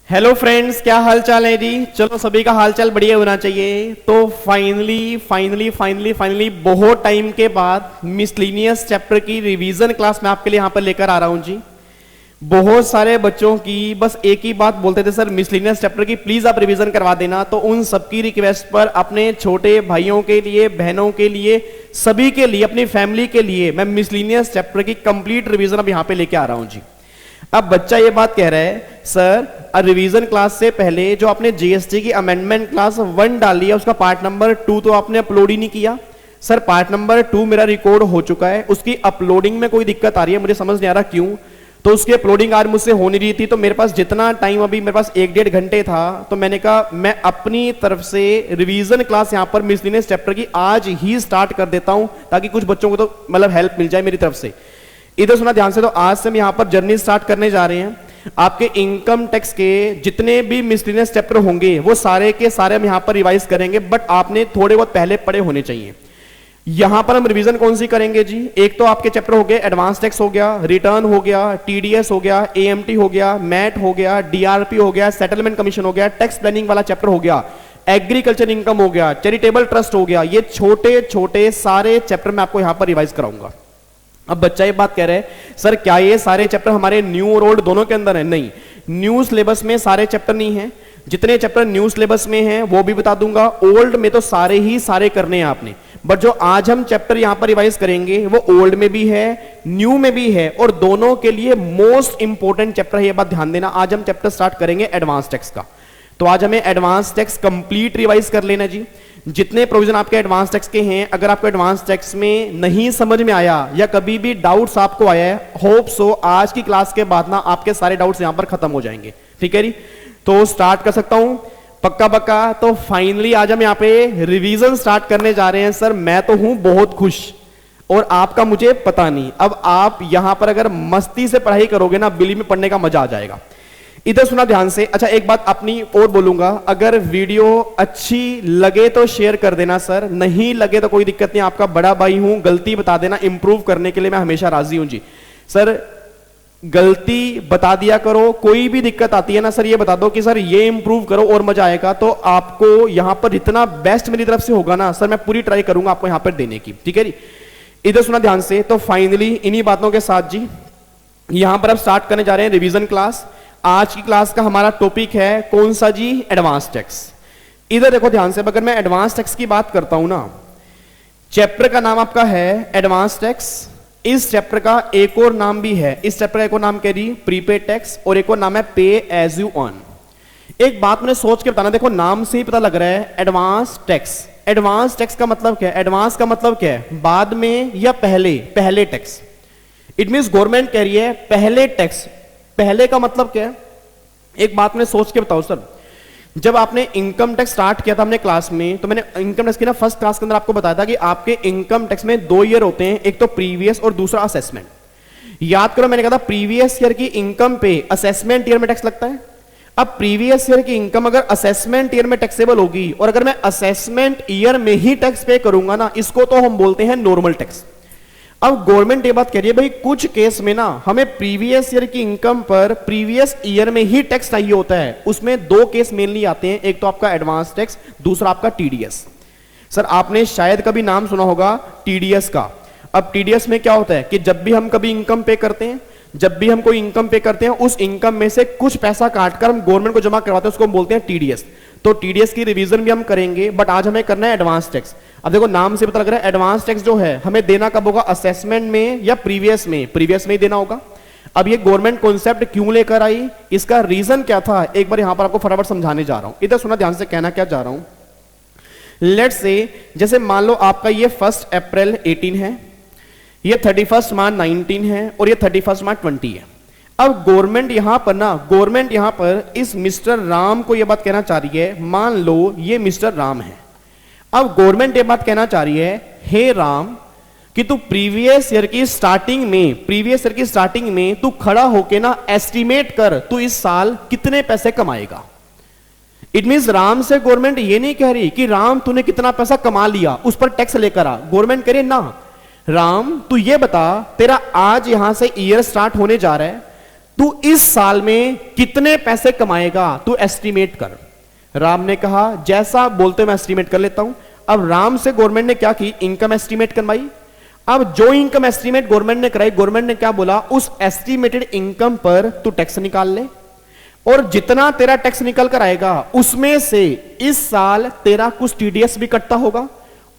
Hello friends, क्या हाल चाल है जी। चलो सभी का हाल चाल बढ़िया होना चाहिए। तो फाइनली बहुत टाइम के बाद मिसलिनियस चैप्टर की रिवीजन क्लास मैं आपके लिए यहां पर लेकर आ रहा हूं जी। बहुत सारे बच्चों की बस एक ही बात बोलते थे, सर मिसलिनियस चैप्टर की प्लीज आप रिवीजन करवा देना। तो उन सबकी रिक्वेस्ट पर अपने छोटे भाइयों के लिए, बहनों के लिए, सभी के लिए, अपनी फैमिली के लिए मैं मिसलिनियस चैप्टर की कंप्लीट रिवीजन अब यहां पे लेके आ रहा हूं जी। अब बच्चा ये बात कह रहा है, सर रिवीजन क्लास से पहले जो आपने जीएसटी की अमेंडमेंट क्लास 1 डाली है उसका पार्ट नंबर 2 तो आपने अपलोड ही नहीं किया। सर पार्ट नंबर 2 मेरा रिकॉर्ड हो चुका है, उसकी अपलोडिंग में कोई दिक्कत आ रही है, मुझे समझ नहीं आ रहा क्यों। तो उसकी अपलोडिंग आज मुझसे हो नहीं रही थी, तो मेरे पास जितना टाइम अभी मेरे पास 1-1.5 घंटे था, तो मैंने कहा मैं अपनी तरफ से रिवीजन क्लास यहां पर मिसलिनियस चैप्टर की आज ही स्टार्ट कर देता हूं, ताकि कुछ बच्चों को तो मतलब हेल्प मिल जाए मेरी तरफ से। इधर सुना ध्यान से। तो आज से हम यहां पर जर्नी स्टार्ट करने जा रहे हैं। आपके इनकम टैक्स के जितने भी मिसलिनियस चैप्टर होंगे वो सारे के सारे हम यहां पर रिवाइज करेंगे, बट आपने थोड़े बहुत पहले पढ़े होने चाहिए। यहां पर हम रिवीजन कौन सी करेंगे जी? एक तो आपके चैप्टर हो गए एडवांस टैक्स हो गया, रिटर्न हो गया, टीडीएस हो गया, एएमटी हो गया, मैट हो गया, डीआरपी हो गया, सेटलमेंट कमीशन हो गया, टैक्स प्लानिंग वाला चैप्टर हो गया, एग्रीकल्चर इनकम हो गया, चैरिटेबल ट्रस्ट हो गया। ये छोटे छोटे सारे चैप्टर मैं आपको यहां पर रिवाइज कराऊंगा। अब बच्चा ये बात कह रहे हैं, सर क्या ये सारे चैप्टर हमारे न्यू और ओल्ड दोनों के अंदर है? नहीं, न्यू सिलेबस में सारे चैप्टर नहीं है। जितने चैप्टर न्यू सिलेबस में हैं वो भी बता दूंगा, ओल्ड में तो सारे ही सारे करने हैं आपने। बट जो आज हम चैप्टर यहां पर रिवाइज करेंगे वो ओल्ड में भी है, न्यू में भी है, और दोनों के लिए मोस्ट इंपॉर्टेंट चैप्टर है। ये बात ध्यान देना। आज हम चैप्टर स्टार्ट करेंगे एडवांस टैक्स का। तो आज हमें एडवांस टैक्स कंप्लीट रिवाइज कर लेना जी। जितने प्रोविजन आपके एडवांस टैक्स के हैं, अगर आपको एडवांस टैक्स में नहीं समझ में आया या कभी भी डाउट्स आपको आया है, होप सो आज की क्लास के बाद ना आपके सारे डाउट्स यहां पर खत्म हो जाएंगे। ठीक है जी, तो स्टार्ट कर सकता हूं पक्का पक्का। तो फाइनली आज हम यहां पे रिवीजन स्टार्ट करने जा रहे हैं। सर मैं तो हूं बहुत खुश, और आपका मुझे पता नहीं। अब आप यहां पर अगर मस्ती से पढ़ाई करोगे ना, बिली में पढ़ने का मजा आ जाएगा। इधर सुना ध्यान से। अच्छा एक बात अपनी और बोलूंगा, अगर वीडियो अच्छी लगे तो शेयर कर देना सर, नहीं लगे तो कोई दिक्कत नहीं, आपका बड़ा भाई हूं, गलती बता देना, इंप्रूव करने के लिए मैं हमेशा राजी हूं जी। सर गलती बता दिया करो, कोई भी दिक्कत आती है ना सर ये बता दो कि सर ये इंप्रूव करो और मजा आएगा। तो आपको यहां पर जितना बेस्ट मेरी तरफ से होगा ना सर, मैं पूरी ट्राई करूंगा आपको यहां पर देने की। ठीक है जी, इधर सुना ध्यान से। तो फाइनली इन्हीं बातों के साथ जी यहां पर अब स्टार्ट करने जा रहे हैं रिवीजन क्लास। आज की क्लास का हमारा टॉपिक है कौन सा जी? Advance tax. इधर देखो ध्यान से, अगर मैं एडवांस टैक्स की बात करता हूं ना, चैप्टर का नाम आपका है एडवांस टैक्स। इस चैप्टर का एक और नाम भी है, इस चैप्टर का एक और नाम कह रही प्रीपेड टैक्स, और एक और नाम है पे एज यू अर्न। एक बात मैंने सोच के बताना, देखो नाम से ही पता लग रहा है एडवांस टैक्स। एडवांस टैक्स का मतलब क्या है? एडवांस का मतलब क्या है? बाद में या पहले? पहले टैक्स। इट मीन गवर्नमेंट कह रही है पहले टैक्स। पहले का मतलब क्या है? एक बात मैंने सोच के बताओ सर, जब आपने इनकम टैक्स स्टार्ट किया था हमने क्लास में, तो मैंने इनकम टैक्स की ना फर्स्ट क्लास के अंदर आपको बताया था कि आपके इनकम टैक्स में 2 ईयर होते हैं, एक तो प्रीवियस और दूसरा असेसमेंट। याद करो मैंने कहा था प्रीवियस ईयर की इनकम पे असेसमेंट ईयर में टैक्स लगता है। अब प्रीवियस ईयर की इनकम अगर असेसमेंट ईयर में टैक्सेबल होगी, और अगर मैं असेसमेंट ईयर में ही टैक्स पे करूंगा ना, इसको तो हम बोलते हैं नॉर्मल टैक्स। अब गवर्नमेंट ये बात कह रही है भाई कुछ केस में ना हमें प्रीवियस ईयर की इनकम पर प्रीवियस ईयर में ही टैक्स चाहिए होता है। उसमें 2 केस मेनली आते हैं, एक तो आपका एडवांस टैक्स, दूसरा आपका टीडीएस। सर आपने शायद कभी नाम सुना होगा टीडीएस का। अब टीडीएस में क्या होता है कि जब भी हम कभी इनकम पे करते हैं, जब भी हम कोई इनकम पे करते हैं, उस इनकम में से कुछ पैसा काटकर हम गवर्नमेंट को जमा करवाते हैं, उसको हम बोलते हैं टीडीएस। तो टीडीएस की रिवीजन भी हम करेंगे, बट आज हमें करना है एडवांस टैक्स। अब देखो नाम से पता लग रहा है एडवांस टैक्स जो है हमें देना कब होगा? असेसमेंट में या प्रीवियस में? प्रीवियस में ही देना होगा। अब ये गवर्नमेंट कॉन्सेप्ट क्यों लेकर आई, इसका रीजन क्या था, एक बार यहां पर आपको फटाफट समझाने जा रहा हूं। इधर सुना ध्यान से, कहना क्या जा रहा हूं। लेट्स से जैसे मान लो आपका ये 1 अप्रैल 18 है, ये 31 मार्च 19 है, और ये 31 मार्च 20 है। अब गवर्नमेंट यहां पर इस मिस्टर राम को यह बात कहना चाह रही है, मान लो ये मिस्टर राम है। अब गवर्नमेंट ये बात कहना चाह रही है, हे राम कि तू प्रीवियस ईयर की स्टार्टिंग में तू खड़ा होके ना एस्टिमेट कर तू इस साल कितने पैसे कमाएगा। इट मींस राम से गवर्नमेंट ये नहीं कह रही कि राम तूने कितना पैसा कमा लिया उस पर टैक्स लेकर आ। गवर्नमेंट कह रही ना, राम तू ये बता तेरा आज यहां से ईयर स्टार्ट होने जा रहा है, तू इस साल में कितने पैसे कमाएगा, तू एस्टिमेट कर। राम ने कहा जैसा बोलते मैं एस्टिमेट कर लेता हूं। अब राम से गवर्नमेंट ने क्या की, इनकम एस्टिमेट करवाई। अब जो इनकम एस्टिमेट गवर्नमेंट ने कराई, गवर्नमेंट ने क्या बोला, उस एस्टिमेटेड इनकम पर तू टैक्स निकाल ले, और जितना तेरा टैक्स निकल कर आएगा उसमें से इस साल तेरा कुछ टीडीएस भी कटता होगा,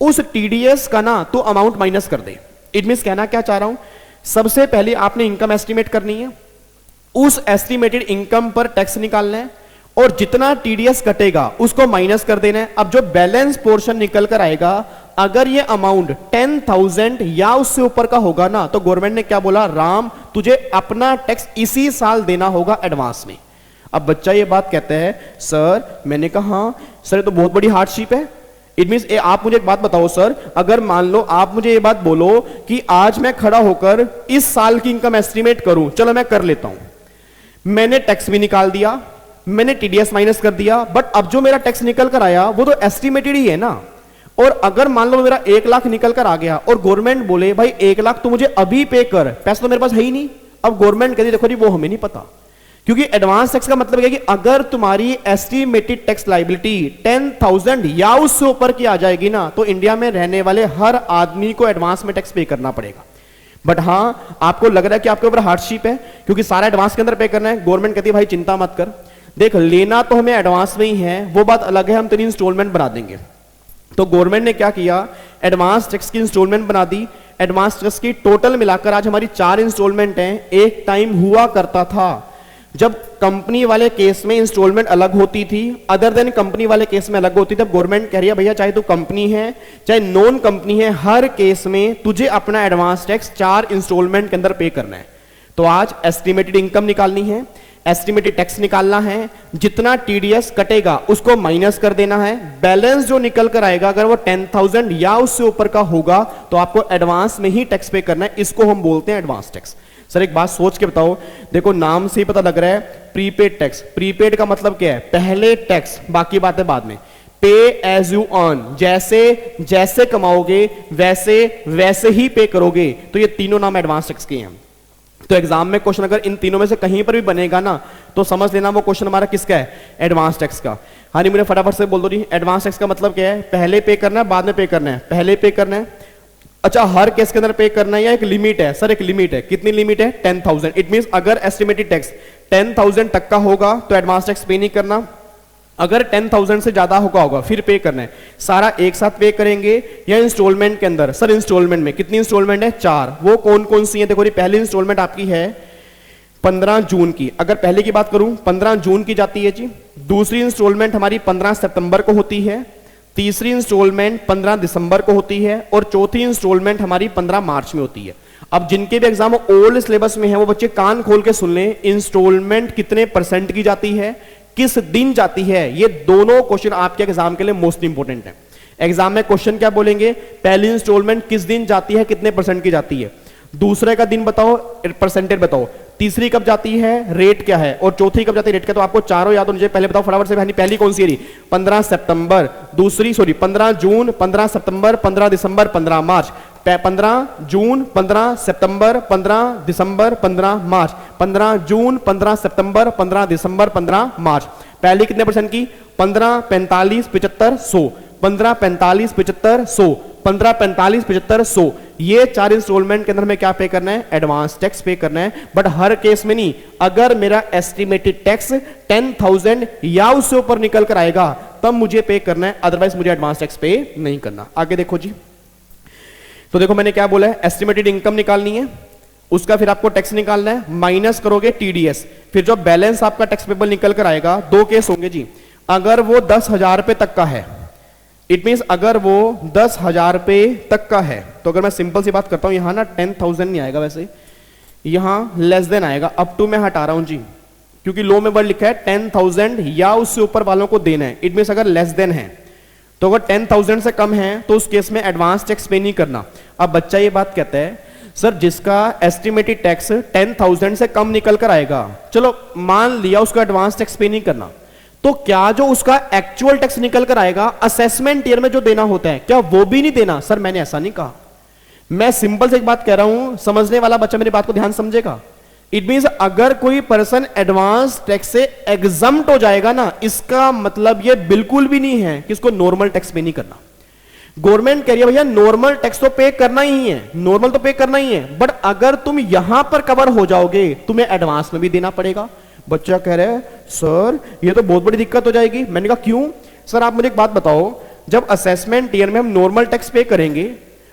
उस टीडीएस का ना तू अमाउंट माइनस कर दे। इट मींस कहना क्या चाह रहा हूं, सबसे पहले आपने इनकम एस्टिमेट करनी है, उस एस्टिमेटेड इनकम पर टैक्स निकालना है, और जितना टीडीएस कटेगा उसको माइनस कर देना है। अब जो बैलेंस पोर्शन निकल कर आएगा, अगर ये अमाउंट 10,000 या उससे ऊपर का होगा ना, तो गवर्नमेंट ने क्या बोला, राम तुझे अपना टैक्स इसी साल देना होगा एडवांस में। अब बच्चा ये बात कहता है, सर मैंने कहा हाँ सर ये तो बहुत बड़ी हार्डशिप है। इट मींस आप मुझे एक बात बताओ सर, अगर मान लो आप मुझे ये बात बोलो कि आज मैं खड़ा होकर इस साल की इनकम एस्टिमेट करूं, चलो मैं कर लेता हूं, मैंने टैक्स भी निकाल दिया, मैंने टीडीएस माइनस कर दिया, बट अब जो मेरा टैक्स निकल कर आया वो तो एस्टिमेटेड ही है ना। और अगर मान लो मेरा 1 लाख निकल कर आ गया और गवर्नमेंट बोले भाई 1 लाख तो मुझे अभी पे कर, पैसा तो मेरे पास है ही नहीं। अब गवर्नमेंट कहती देखो जी वो हमें नहीं पता, क्योंकि एडवांस टैक्स का मतलब है कि अगर तुम्हारी एस्टिमेटेड टैक्स लायबिलिटी 10,000 या उससे ऊपर की आ जाएगी ना, तो इंडिया में रहने वाले हर आदमी को एडवांस में टैक्स पे करना पड़ेगा। बट हां आपको लग रहा है कि आपके ऊपर हार्डशिप है क्योंकि सारा एडवांस के अंदर पे करना है, गवर्नमेंट कहती है भाई चिंता मत कर, देख लेना तो हमें एडवांस में ही है, वो बात अलग है, हम तेरी इंस्टॉलमेंट बना देंगे। तो गवर्नमेंट ने क्या किया, एडवांस टैक्स की इंस्टॉलमेंट बना दी। एडवांस टैक्स की टोटल मिलाकर आज हमारी 4 इंस्टॉलमेंट हैं। एक टाइम हुआ करता था जब कंपनी वाले केस में इंस्टॉलमेंट अलग होती थी, अदर देन कंपनी वाले केस में अलग होती थी। तब गवर्नमेंट कह रही है भैया चाहे तू कंपनी है चाहे नॉन कंपनी है, हर केस में तुझे अपना एडवांस टैक्स 4 इंस्टॉलमेंट के अंदर पे करना है। तो आज एस्टिमेटेड इनकम निकालनी है, एस्टिमेटेड टैक्स निकालना है, जितना टीडीएस कटेगा उसको माइनस कर देना है, बैलेंस जो निकल कर आएगा अगर वो 10,000 या उससे ऊपर का होगा तो आपको एडवांस में ही टैक्स पे करना है। इसको हम बोलते हैं एडवांस टैक्स। सर एक बात सोच के बताओ, देखो नाम से ही पता लग रहा है प्रीपेड टैक्स। प्रीपेड का मतलब क्या है, पहले टैक्स बाकी बातें बाद में। पे एज यू अर्न, जैसे जैसे कमाओगे वैसे वैसे ही पे करोगे। तो ये तीनों नाम एडवांस टैक्स के हैं। तो एग्जाम में क्वेश्चन अगर इन तीनों में से कहीं पर भी बनेगा ना, तो समझ लेना वो क्वेश्चन हमारा किसका है, एडवांस टैक्स का। हाँ नहीं मुझे फटाफट से बोल दो जी, एडवांस टैक्स का मतलब क्या है, पहले पे करना है बाद में पे करना है, पहले पे करना है। अच्छा हर केस के अंदर पे करना है या एक लिमिट है, सर एक लिमिट है, कितनी लिमिट है, 10,000। इट मींस अगर एस्टिमेटेड टैक्स 10,000 तक का होगा तो एडवांस टैक्स पे नहीं करना, अगर 10,000 से ज्यादा होगा फिर पे करना है। सारा एक साथ पे करेंगे या इंस्टॉलमेंट के अंदर, सर इंस्टॉलमेंट में कितनी इंस्टॉलमेंट है, 4। वो कौन कौन सी है, देखो जी पहली इंस्टॉलमेंट आपकी है 15 जून की, अगर पहले की बात करूं 15 जून की जाती है जी। दूसरी इंस्टॉलमेंट हमारी 15 सितंबर को होती है, तीसरी इंस्टॉलमेंट 15 दिसंबर को होती है, और चौथी इंस्टॉलमेंट हमारी 15 मार्च में होती है। अब जिनके भी एग्जाम ओल्ड सिलेबस में है वो बच्चे कान खोल के सुन लें, इंस्टॉलमेंट कितने परसेंट की जाती है, किस दिन जाती है, ये दोनों क्वेश्चन आपके एग्जाम के लिए मोस्ट इंपोर्टेंट है। एग्जाम में क्वेश्चन क्या बोलेंगे, पहली इंस्टॉलमेंट किस दिन जाती है, कितने परसेंट की जाती है, दूसरे का दिन बताओ, परसेंटेज बताओ, तीसरी कब जाती है, रेट क्या है, और चौथी कब जाती है, रेट क्या। तो आपको चारों याद होने चाहिए, पहले बताओ फटाफट से, पहली कौन सी है, 15 सितंबर, दूसरी 15 जून, 15 सितंबर, 15 दिसंबर, 15 मार्च। 15 जून, 15 सितंबर, 15 दिसंबर, 15 मार्च, 15 जून, 15 सितंबर, 15 दिसंबर, 15 मार्च। पहली कितने परसेंट की, 15, 45, 75, 100, 15, 45, 75, 100, 15, 45, 75, 100। ये 4 इंस्टॉलमेंट के अंदर हमें क्या पे करना है, एडवांस टैक्स पे करना है। बट हर केस में नहीं, अगर मेरा एस्टिमेटेड टैक्स 10,000 या उससे ऊपर निकल कर आएगा तब मुझे पे करना है, अदरवाइज मुझे एडवांस टैक्स पे नहीं करना। आगे देखो जी, तो देखो मैंने क्या बोला है, एस्टिमेटेड इनकम निकालनी है, उसका फिर आपको टैक्स निकालना है, माइनस करोगे टीडीएस, फिर जो बैलेंस आपका टैक्स पेबल निकल कर आएगा। 2 केस होंगे जी, अगर वो 10,000 रुपए तक का है, इट मींस अगर वो 10,000 रुपए तक का है, तो अगर मैं सिंपल सी बात करता हूं, यहां ना 10,000 नहीं आएगा, वैसे यहां लेस देन आएगा। अप टू मैं हटा रहा हूं जी, क्योंकि लो में वर्ड लिखा है 10,000 या उससे ऊपर वालों को देना है। इट मींस अगर लेस देन है, तो अगर 10,000 से कम है तो उस केस में एडवांस टैक्स पे नहीं करना। अब बच्चा ये बात कहता है, सर जिसका एस्टिमेटेड टैक्स 10,000 से कम निकल कर आएगा, चलो मान लिया उसका एडवांस टैक्स पे नहीं करना, तो क्या जो उसका एक्चुअल टैक्स निकल कर आएगा असेसमेंट ईयर में जो देना होता है, क्या वो भी नहीं देना। सर मैंने ऐसा नहीं कहा, मैं सिंपल से एक बात कह रहा हूं, समझने वाला बच्चा मेरी बात को ध्यान समझेगा। इट मींस अगर कोई पर्सन एडवांस टैक्स से एग्जम्प्ट हो जाएगा ना, इसका मतलब ये बिल्कुल भी नहीं है कि इसको नॉर्मल टैक्स पे नहीं करना। गवर्नमेंट कह रही है भैया नॉर्मल टैक्स तो पे करना ही है, नॉर्मल तो पे करना ही है, बट अगर तुम यहां पर कवर हो जाओगे तुम्हें एडवांस में भी देना पड़ेगा। बच्चा कह रहे हैं सर ये तो बहुत बड़ी दिक्कत हो जाएगी। मैंने कहा क्यों? सर आप मुझे एक बात बताओ, जब असेसमेंट ईयर में हम नॉर्मल टैक्स पे करेंगे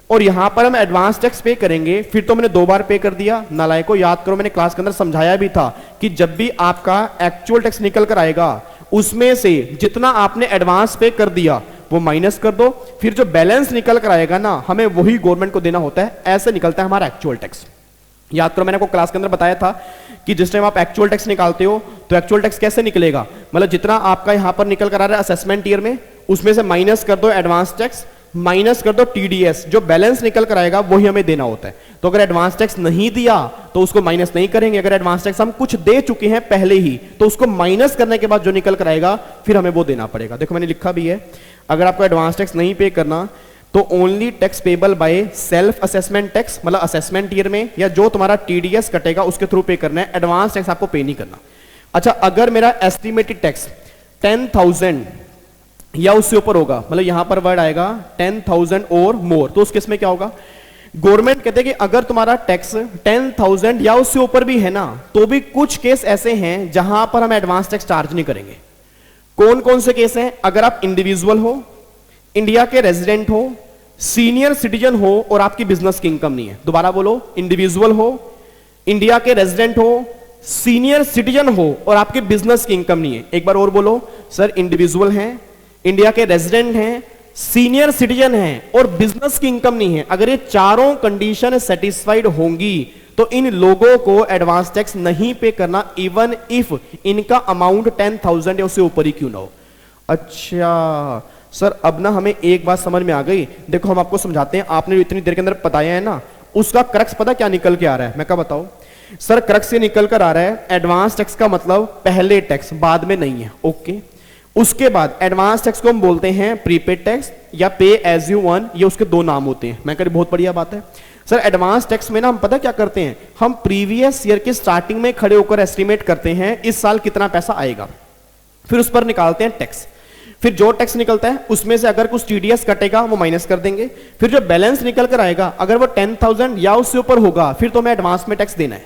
और यहां पर हम एडवांस टैक्स पे करेंगे, फिर तो मैंने 2 बार पे कर दिया। नालायको याद करो, मैंने क्लास के अंदर समझाया भी था कि जब भी आपका एक्चुअल टैक्स निकल कर आएगा उसमें से जितना आपने एडवांस पे कर दिया वो माइनस कर दो, फिर जो बैलेंस निकल कर आएगा ना हमें वही गवर्नमेंट को देना होता है। ऐसे निकलता है हमारा एक्चुअल टैक्स। याद करो मैंने आपको क्लास के अंदर बताया था कि जिस टाइम आप एक्चुअल टैक्स निकालते हो तो एक्चुअल टैक्स कैसे निकलेगा, मतलब जितना आपका यहां पर निकल कर आ रहा है असेसमेंट ईयर में उसमें से माइनस कर दो एडवांस टैक्स, माइनस कर दो टीडीएस, जो बैलेंस निकल कर आएगा वही हमें देना होता है। तो अगर एडवांस टैक्स नहीं दिया तो उसको माइनस नहीं करेंगे, अगर एडवांस टैक्स हम कुछ दे चुके हैं पहले ही तो उसको माइनस करने के बाद जो निकल कर आएगा फिर हमें वो देना पड़ेगा। देखो मैंने लिखा भी है, अगर आपको एडवांस टैक्स नहीं पे करना तो only tax payable by self assessment tax, मतलब असेसमेंट ईयर में या जो तुम्हारा टीडीएस कटेगा उसके थ्रू पे करना है, एडवांस टैक्स आपको पे नहीं करना। अच्छा अगर मेरा एस्टिमेटेड टैक्स 10,000 या उससे ऊपर होगा, मतलब यहां पर वर्ड आएगा 10,000 और मोर, तो उस केस में क्या होगा, गवर्नमेंट कहते हैं कि अगर तुम्हारा टैक्स 10,000 या उससे ऊपर भी है ना तो भी कुछ केस ऐसे हैं जहां पर हम एडवांस टैक्स चार्ज नहीं करेंगे। कौन कौन से केस हैं? अगर आप इंडिविजुअल हो, इंडिया के रेजिडेंट हो, सीनियर सिटीजन हो और आपकी बिजनेस की इनकम नहीं है। दोबारा बोलो, इंडिविजुअल हो, इंडिया के रेजिडेंट हो, सीनियर सिटीजन हो और आपके बिजनेस की इनकम नहीं है। एक बार और बोलो, सर इंडिविजुअल हैं, इंडिया के रेजिडेंट हैं, सीनियर सिटीजन हैं और बिजनेस की इनकम नहीं है। अगर ये चारों कंडीशन सेटिस्फाइड होंगी तो इन लोगों को एडवांस टैक्स नहीं पे करना, इवन इफ इनका अमाउंट 10,000 या उससे ऊपर ही क्यों ना हो। अच्छा सर अब ना हमें एक बात समझ में आ गई, देखो हम आपको समझाते हैं, आपने इतनी देर के अंदर बताया है ना उसका क्रक्स पता क्या निकल के आ रहा है, मैं क्या बताऊं सर? क्रक्स से निकल कर आ रहा है एडवांस टैक्स का मतलब पहले टैक्स बाद में नहीं है, ओके। उसके बाद एडवांस टैक्स को हम बोलते हैं प्रीपेड टैक्स या पे एज यू अर्न, ये उसके 2 नाम होते हैं। मैं कह रही बहुत बढ़िया बात है सर। एडवांस टैक्स में ना हम पता क्या करते हैं, हम प्रीवियस ईयर के स्टार्टिंग में खड़े होकर एस्टिमेट करते हैं इस साल कितना पैसा आएगा, फिर उस पर निकालते हैं टैक्स, फिर जो टैक्स निकलता है उसमें से अगर कुछ टीडीएस कटेगा वो माइनस कर देंगे, फिर जो बैलेंस निकल कर आएगा अगर वो 10,000 या उससे ऊपर होगा फिर तो हमें एडवांस में टैक्स देना है,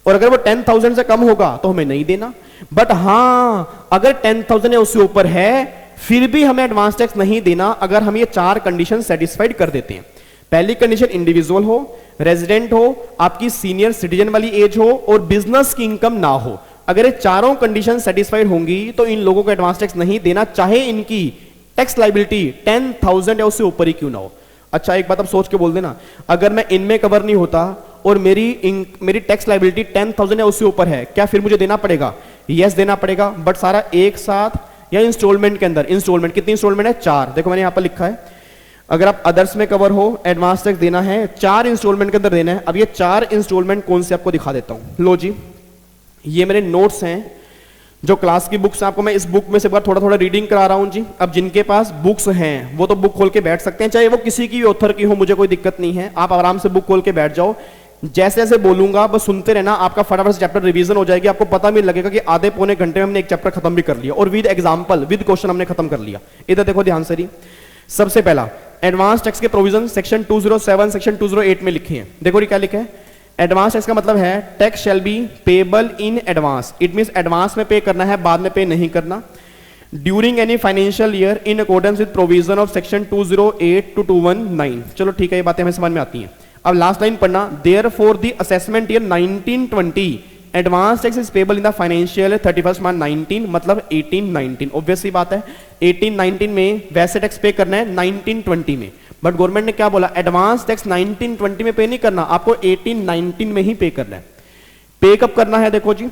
और अगर वो 10,000 से कम होगा तो हमें नहीं देना। बट हां अगर 10,000 या उससे ऊपर है फिर भी हमें एडवांस टैक्स नहीं देना अगर हम ये 4 कंडीशन सेटिस्फाइड कर देते हैं। पहली कंडीशन इंडिविजुअल हो, रेजिडेंट हो, आपकी सीनियर सिटीजन वाली एज हो और बिजनेस की इनकम ना हो। अगर ये चारों कंडीशन सेटिस्फाइड होंगी तो इन लोगों को एडवांस टैक्स नहीं देना, चाहे इनकी टैक्स लायबिलिटी 10,000 या उससे ऊपर ही क्यों ना हो। अच्छा एक बात अब सोच के बोल देना, अगर मैं इनमें कवर नहीं होता और मेरी टैक्स लायबिलिटी 10,000 या उससे ऊपर है, क्या फिर मुझे देना पड़ेगा? यस देना पड़ेगा, बट सारा एक साथ या इंस्टॉलमेंट के अंदर। इंस्टॉलमेंट कितनी इंस्टॉलमेट है? 4। देखो मैंने यहां पर लिखा है अगर आप अदर्स में कवर हो एडवांस टैक्स देना है 4 इंस्टॉलमेंट के अंदर देना है। अब ये 4 इंस्टॉलमेंट कौन से आपको दिखा देता हूं। लो जी ये मेरे नोट्स हैं जो क्लास की बुक्स, आपको मैं इस बुक में से थोड़ा थोड़ा रीडिंग करा रहा हूं जी। अब जिनके पास बुक्स हैं वो तो बुक खोल के बैठ सकते हैं, चाहे वो किसी की ऑथर की हो, मुझे कोई दिक्कत नहीं है, आप आराम से बुक खोल के बैठ जाओ। जैसे जैसे बोलूंगा बस सुनते रहना, आपका फटाफट से चैप्टर रिवीजन हो जाएगी, आपको पता भी लगेगा कि आधे पौने घंटे में हमने एक चैप्टर खत्म भी कर लिया और विद एग्जांपल विद क्वेश्चन हमने खत्म कर लिया। इधर देखो ध्यान से। सबसे पहला एडवांस टैक्स के प्रोविजन सेक्शन 207 सेक्शन 208 में लिखे हैं। देखो क्या लिखा है, एडवांस टैक्स का मतलब है tax shall be payable in advance. It means advance में पे करना है, बाद में पे नहीं करना। During any financial year in accordance with provision of section 208 to 219। चलो ठीक है, ये बातें हमें समझ में आती हैं। अब लास्ट लाइन पढ़ना, therefore the assessment year 1920 advance tax is payable in the financial 31 मार्च 19, मतलब 18-19। ऑब्वियसली बात है 18-19 में वैसे टैक्स पे करना है 19-20 में, बट गवर्नमेंट ने क्या बोला, एडवांस टैक्स 19-20 में पे नहीं करना, आपको 18-19 में ही पे करना है। पे कब करना है? देखो जी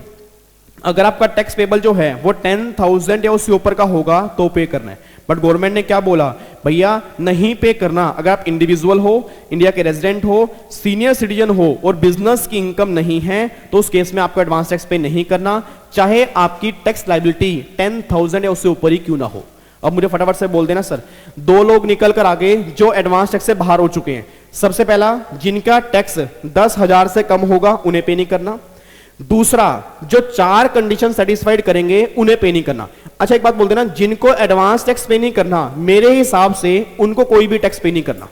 अगर आपका टैक्स पेबल जो है वो 10,000 या उससे ऊपर का होगा तो पे करना है, बट गवर्नमेंट ने क्या बोला, भैया नहीं पे करना अगर आप इंडिविजुअल हो, इंडिया के रेजिडेंट हो, सीनियर सिटीजन हो और बिजनेस की इनकम नहीं है तो उस केस में आपको एडवांस टैक्स पे नहीं करना, चाहे आपकी टैक्स लायबिलिटी 10,000 या उससे ऊपर ही क्यों ना हो। अब मुझे फटाफट से बोल देना सर, 2 लोग निकल कर आगे जो एडवांस टैक्स से बाहर हो चुके हैं। सबसे पहला जिनका टैक्स 10,000 से कम होगा उन्हें पे नहीं करना, दूसरा, जो 4 कंडीशन सेटिस्फाइड करेंगे उन्हें पे नहीं करना। अच्छा एक बात बोल देना, जिनको एडवांस टैक्स पे नहीं करना, मेरे हिसाब से उनको कोई भी टैक्स पे नहीं करना।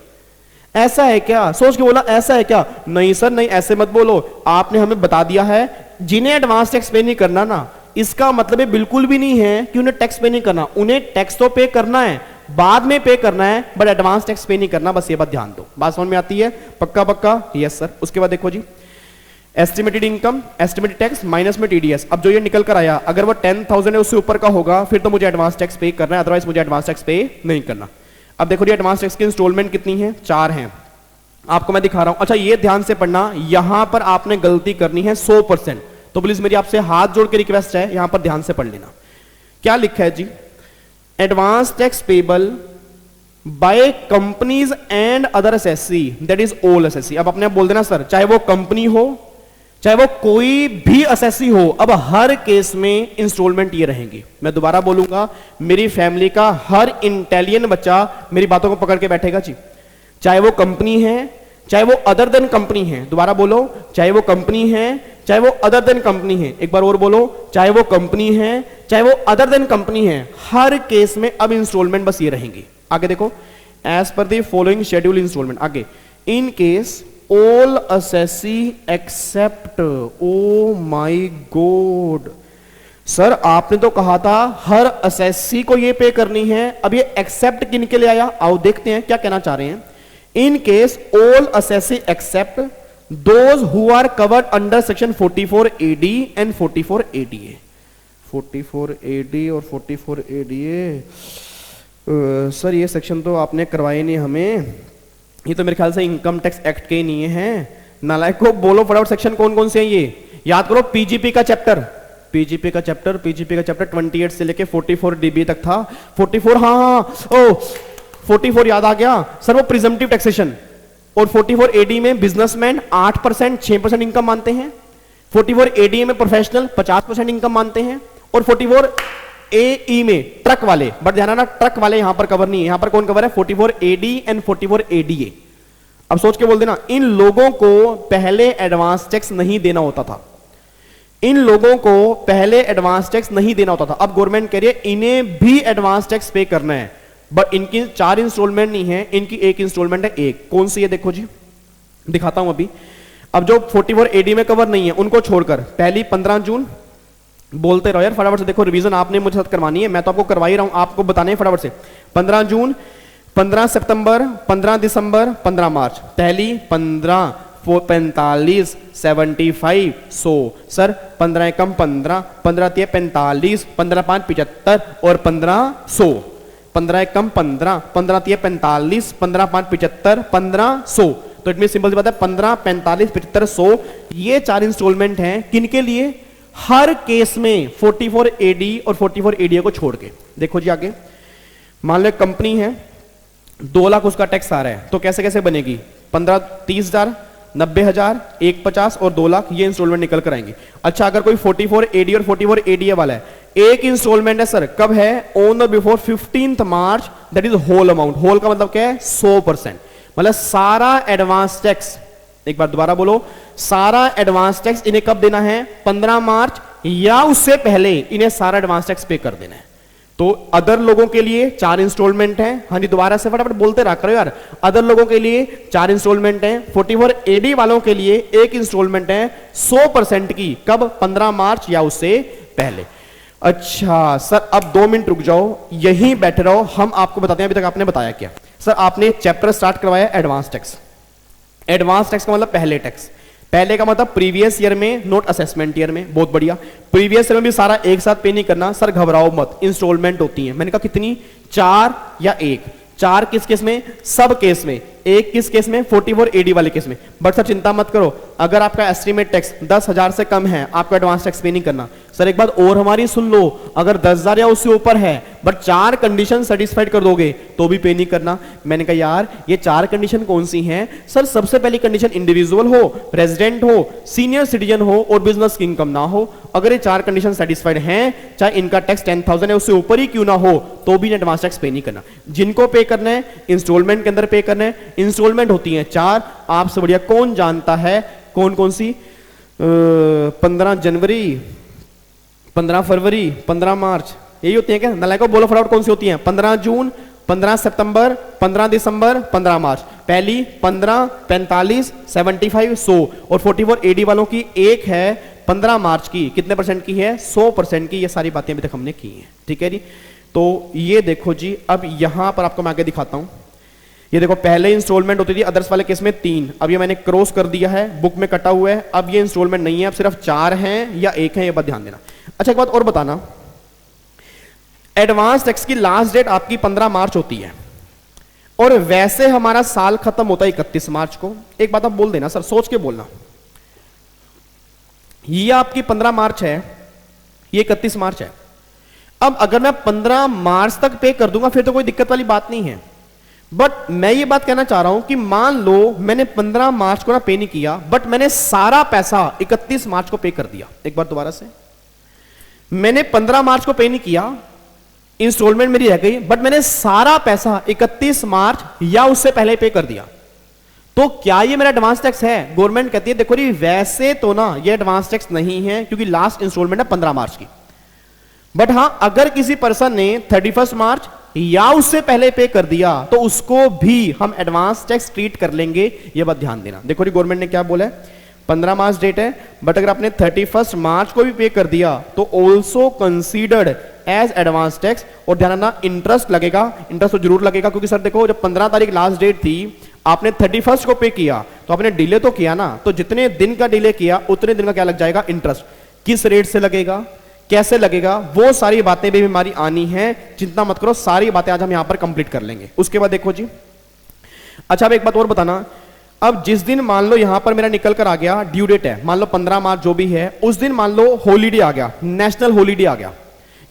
ऐसा है क्या? सोच के बोला ऐसा है क्या? नहीं सर नहीं, ऐसे मत बोलो, आपने हमें बता दिया है जिन्हें एडवांस टैक्स पे नहीं करना ना, इसका मतलब बिल्कुल भी नहीं है कि उन्हें टैक्स पे नहीं करना। उन्हें टैक्स तो पे करना है, बाद में पे करना है, बट एडवांस टैक्स पे नहीं करना। बस ये बात ध्यान दो। बात समझ में आती है? पक्का पक्का? Yes sir. उसके बाद देखो जी, estimated income, estimated tax minus में टीडीएस। अब जो ये निकल कर आया, अगर वो 10,000 है उससे ऊपर का होगा फिर तो मुझे एडवांस टैक्स पे करना है, अदरवाइज मुझे एडवांस टैक्स पे नहीं करना। अब देखो जी, एडवांस टैक्स की इंस्टॉलमेंट कितनी है? 4 हैं, आपको मैं दिखा रहा हूं। अच्छा ये ध्यान से पढ़ना, यहां पर आपने गलती करनी है 100%, तो प्लीज मेरी आपसे हाथ जोड़ के रिक्वेस्ट है, यहां पर ध्यान से पढ़ लेना। क्या लिखा है जी? Advance tax payable by companies and other SSC, that is all SSC. अब अपने आप बोल देना सर, चाहे वो कंपनी हो चाहे वो कोई भी एसएससी हो, अब हर केस में इंस्टॉलमेंट ये रहेंगी। मैं दोबारा बोलूंगा, मेरी फैमिली का हर इंटेलिजेंट बच्चा मेरी बातों को पकड़ के बैठेगा जी। चाहे वो कंपनी है चाहे वो अदर देन कंपनी है, दोबारा बोलो, चाहे वो कंपनी है चाहे वो अदर देन कंपनी है, एक बार और बोलो, चाहे वो कंपनी है चाहे वो अदर देन कंपनी है, हर केस में अब इंस्टॉलमेंट बस ये रहेंगी। आगे देखो, as per the following schedule instalment. आगे, in case all assessee except, oh my God sir आपने तो कहा था हर असेसी को ये पे करनी है, अब ये एक्सेप्ट किन के लिए आया? आओ देखते हैं क्या कहना चाह रहे हैं। In case all assessee except those who are covered under section 44 AD and 44 ADA। 44 AD और 44 ADA, सर ये सेक्शन तो आपने करवाए नहीं हमें, ये तो मेरे ख्याल से इनकम टैक्स एक्ट के ही नहीं है। नालायक को बोलो फटाफट सेक्शन कौन कौन से हैं ये याद करो। पीजीपी का चैप्टर 28 से लेके 44 DB तक था। 44, हाँ ओ 44 याद आ गया सर, वो प्रिजम्पटिव टैक्सेशन। और 44 AD में बिजनेसमैन 8% 6% इनकम मानते हैं। 44 AD में प्रोफेशनल 50% इनकम मानते हैं। और 44 AE में ट्रक वाले, बट ध्यान रखना ट्रक वाले यहां पर कवर नहीं है। यहां पर कौन कवर है? 44 AD एंड 44 ADA। अब सोच के बोल देना, इन लोगों को पहले एडवांस टैक्स नहीं देना होता था, इन लोगों को पहले एडवांस टैक्स नहीं देना होता था। अब गवर्नमेंट कह रही है इन्हें भी एडवांस टैक्स पे करना है, बट इनकी 4 इंस्टॉलमेंट नहीं है, इनकी 1 इंस्टॉलमेंट है। एक कौन सी है देखो जी, दिखाता हूं अभी। अब जो 44 AD में कवर नहीं है उनको छोड़कर पहली 15 जून, बोलते रहो यार फटाफट से, देखो रिवीजन आपने मुझे साथ करवानी है, मैं तो आपको करवा ही रहा हूं, आपको बताने फटाफट से। 15 जून, 15 सितंबर, 15 दिसंबर, 15 मार्च। पहली 15, 45, 75, 100। सर 15 एकम 15, 15 तिया 45, 15 5 75 और 15 100। 15 एकम 15, 15 तिया 45, 15 5 75, 15 100। तो इट मीन सिंपल सी बात है 15, 45, 75, 100 ये 4 इंस्टॉलमेंट हैं। किनके लिए? हर केस में 44 AD और 44 ADA को छोड़ के। देखो जी आगे, मान लो कंपनी है 2 लाख उसका टैक्स आ रहा है, तो कैसे कैसे बनेगी? 15 30,000, 90,000, 150 और 2 लाख, ये इंस्टॉलमेंट निकल कर आएंगे। अच्छा अगर कोई 44 AD और 44 ADA वाला है, एक इंस्टॉलमेंट है सर, कब है? On the before 15 March, that is whole amount. Whole का मतलब क्या है? 100%, मतलब सारा एडवांस टैक्स। एक बार दोबारा बोलो, सारा एडवांस टैक्स इन्हें कब देना है? 15 मार्च या उससे पहले इन्हें सारा एडवांस टैक्स पे कर देना है। तो अदर लोगों के लिए 4 इंस्टॉलमेंट हैं। हाँ जी दोबारा से फटाफट बोलते रहा करो यार। अदर लोगों के लिए 4 इंस्टॉलमेंट हैं। 44 AD वालों के लिए 1 इंस्टॉलमेंट है 100% की, कब? 15 मार्च या उससे पहले। अच्छा सर अब 2 मिनट रुक जाओ, यहीं बैठे रहो, हम आपको बताते हैं अभी तक आपने बताया क्या। सर आपने चैप्टर स्टार्ट करवाया एडवांस टैक्स। एडवांस टैक्स का मतलब पहले टैक्स। पहले का मतलब प्रीवियस ईयर में, नोट असेसमेंट ईयर में। बहुत बढ़िया। प्रीवियस ईयर में भी सारा एक साथ पे नहीं करना सर, घबराओ मत, इंस्टॉलमेंट होती है। मैंने कहा कितनी? 4 या 1? 4 किस केस में? सब केस में। 1 किस केस में? 44 AD वाले केस में। बट सर चिंता मत करो, अगर आपका एस्टिमेट टैक्स 10,000 से कम है आपको एडवांस टैक्स पे नहीं करना। सर एक बात और हमारी सुन लो, अगर 10,000 या उससे ऊपर है बट 4 कंडीशन सेटिस्फाइड कर दोगे तो भी पे नहीं करना। मैंने कहा यार ये 4 कंडीशन कौन सी हैं? सर सबसे पहली कंडीशन इंडिविजुअल हो, रेजिडेंट हो, सीनियर सिटीजन हो और बिजनेस की इनकम ना हो। अगर ये 4 कंडीशन सेटिस्फाइड हैं, चाहे इनका टैक्स 10,000 है उससे ऊपर ही क्यों ना हो, तो भी एडवांस टैक्स पे नहीं करना। जिनको पे करना है इंस्टॉलमेंट के अंदर पे करना है। इंस्टॉलमेंट होती है 4, आपसे बढ़िया कौन जानता है कौन कौन सी? 15 जनवरी, 15 फरवरी, 15 मार्च, यही होती है क्या? नालायकों बोलो फटाफट कौन सी होती है? 15 जून, 15 सितंबर, 15 दिसंबर, 15 मार्च। पहली 15, 45, 75, 100 और 44 एडी वालों की एक है 15 मार्च की, कितने परसेंट की है? 100% की। ये सारी बातें अभी तक हमने की हैं, ठीक है जी। तो ये देखो जी, अब यहां पर आपको मैं आगे दिखाता हूं। ये देखो, पहले इंस्टॉलमेंट होती थी अदर्स वाले केस में 3, अब ये मैंने क्रॉस कर दिया है, बुक में कटा हुआ है। अब ये इंस्टॉलमेंट नहीं है, अब सिर्फ 4 हैं या 1 है, ये बात ध्यान देना। अच्छा, एक बात और बताना, एडवांस टैक्स की लास्ट डेट आपकी 15 मार्च होती है और वैसे हमारा साल खत्म होता है 31 मार्च को। एक बात आप बोल देना सर, सोच के बोलना, ये आपकी 15 मार्च है, ये 31 मार्च है। अब अगर मैं 15 मार्च तक पे कर दूंगा फिर तो कोई दिक्कत वाली बात नहीं है, बट मैं ये बात कहना चाह रहा हूं कि मान लो मैंने 15 मार्च को ना पे नहीं किया, बट मैंने सारा पैसा 31 मार्च को पे कर दिया। एक बार दोबारा से, मैंने 15 मार्च को पे नहीं किया, इंस्टॉलमेंट मेरी रह गई, बट मैंने सारा पैसा 31 मार्च या उससे पहले पे कर दिया, तो क्या ये मेरा एडवांस टैक्स है? गवर्नमेंट कहती है देखो जी, वैसे तो ना ये एडवांस टैक्स नहीं है क्योंकि लास्ट इंस्टॉलमेंट है 15 मार्च की, बट हां अगर किसी पर्सन ने 31 मार्च या उससे पहले पे कर दिया तो उसको भी हम एडवांस टैक्स ट्रीट कर लेंगे। ये बात ध्यान देना। देखो जी, गवर्नमेंट ने क्या बोला है, 15 मार्च डेट है, बट अगर आपने 31 मार्च को भी पे कर दिया तो also considered as advance tax. और ध्यान रखना, इंटरेस्ट लगेगा, इंटरेस्ट तो जरूर लगेगा, क्योंकि सर देखो जब 15 तारीख लास्ट डेट थी, आपने 31 को पे किया तो आपने डिले तो किया ना, तो जितने दिन का डिले किया उतने दिन का क्या लग जाएगा? इंटरेस्ट। किस रेट से लगेगा, कैसे लगेगा, वो सारी बातें भी हमारी आनी है, चिंता मत करो, सारी बातें आज हम यहां पर कंप्लीट कर लेंगे। उसके बाद देखो जी, अच्छा अब एक बात और बताना, अब जिस दिन मान लो यहां पर मेरा निकल कर आ गया ड्यू डेट है, मान लो 15 मार्च जो भी है, उस दिन मान लो हॉलीडे आ गया, नेशनल हॉलीडे आ गया,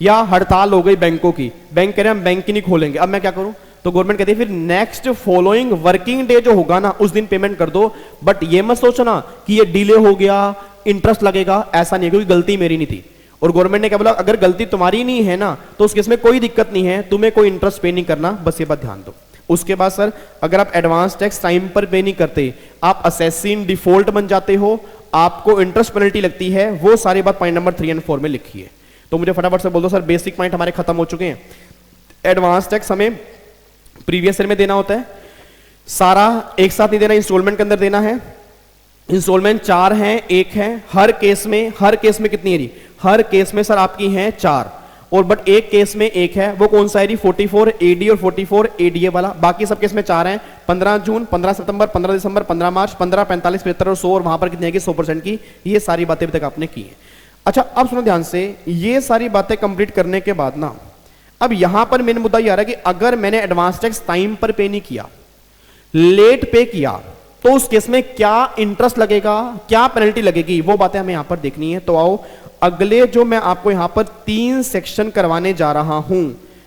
या हड़ताल हो गई बैंकों की, बैंक कह रहे हैं हम बैंक ही नहीं खोलेंगे, अब मैं क्या करूं? तो गवर्नमेंट कहती है फिर नेक्स्ट फॉलोइंग वर्किंग डे जो होगा ना उस दिन पेमेंट कर दो। बट ये मत सोचना कि ये डिले हो गया इंटरेस्ट लगेगा, ऐसा नहीं है, क्योंकि गलती मेरी नहीं थी। और गवर्नमेंट ने क्या बोला, अगर गलती तुम्हारी नहीं है ना तो उस केस में कोई दिक्कत नहीं है, तुम्हें कोई इंटरेस्ट पे नहीं करना, बस ये बात ध्यान दो। उसके बाद सर, अगर आप एडवांस टैक्स टाइम पर पे नहीं करते, आप असेसिन डिफॉल्ट बन जाते हो, आपको इंटरेस्ट पेनल्टी लगती है, वो सारी बात पॉइंट नंबर 3 और 4 में लिखी है। तो मुझे फटाफट से बोल दो सर, बेसिक पॉइंट हमारे खत्म हो चुके हैं। एडवांस टैक्स हमें प्रीवियस ईयर में देना होता है, सारा एक साथ नहीं देना, इंस्टॉलमेंट के अंदर देना है। इंस्टॉलमेंट 4 हैं, 1 है, हर केस में कितनी है? हर केस में सर आपकी हैं 4, और बट एक केस में 1 है, वो कौन सा है? 44 एडी और 44 एडीए वाला। बाकी सब केस में 4 हैं, 15 जून, 15 सितंबर, 15 दिसंबर, 15 मार्च, 15, 45, 75 और 100, और वहां पर कितनी है? 100% की। ये सारी बातें अभी तक आपने की है। अच्छा अब सुनो ध्यान से, ये सारी बातें कंप्लीट करने के बाद ना, अब यहां पर मेन मुद्दा ये आ रहा है कि अगर मैंने एडवांस टैक्स टाइम पर पे नहीं किया, लेट पे किया, तो उस केस में क्या इंटरेस्ट लगेगा, क्या पेनल्टी लगेगी, वो बातें हमें यहां पर देखनी है। तो आओ, अगले जो मैं आपको यहां पर 3 सेक्शन करवाने जा रहा हूं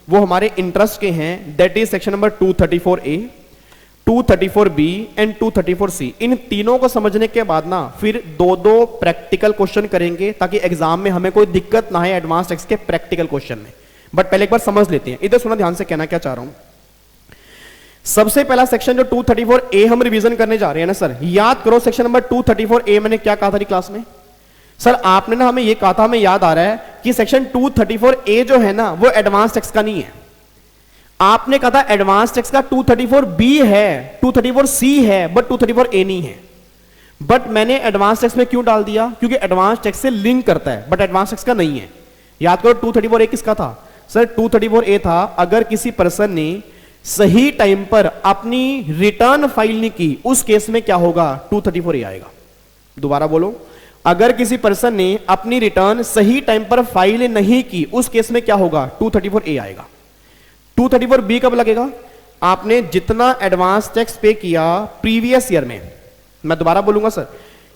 वो हमारे इंटरेस्ट के हैं, that is section number 234A, 234B and 234C। इन तीनों को समझने के बाद ना फिर 2 प्रैक्टिकल क्वेश्चन करेंगे ताकि एग्जाम में हमें कोई दिक्कत ना आए एडवांस टैक्स के प्रैक्टिकल क्वेश्चन में। बट पहले एक बार समझ लेते हैं, इधर सुना ध्यान से, कहना क्या चाह रहा हूं। सबसे पहला सेक्शन जो 234A हम रिवीजन करने जा रहे हैं ना सर, याद करो सेक्शन नंबर 234A मैंने क्या कहा था क्लास में? सर आपने ना हमें ये कहा था, हमें याद आ रहा है कि सेक्शन 234A जो है ना वो एडवांस टैक्स का नहीं है। आपने कहा था एडवांस टैक्स का 234B है, 234C है, बट 234A नहीं है। बट मैंने एडवांस टैक्स में क्यों डाल दिया? क्योंकि एडवांस टैक्स से लिंक करता है, बट एडवांस टैक्स का नहीं है। याद करो 234A किसका था? सर 234A था अगर किसी पर्सन ने सही टाइम पर अपनी रिटर्न फाइल नहीं की, उस केस में क्या होगा? 234A आएगा। दोबारा बोलो, अगर किसी पर्सन ने अपनी रिटर्न सही टाइम पर फाइल नहीं की, उस केस में क्या होगा? 234A आएगा। 234B कब लगेगा? आपने जितना एडवांस टैक्स पे किया प्रीवियस ईयर में, मैं दोबारा बोलूंगा सर,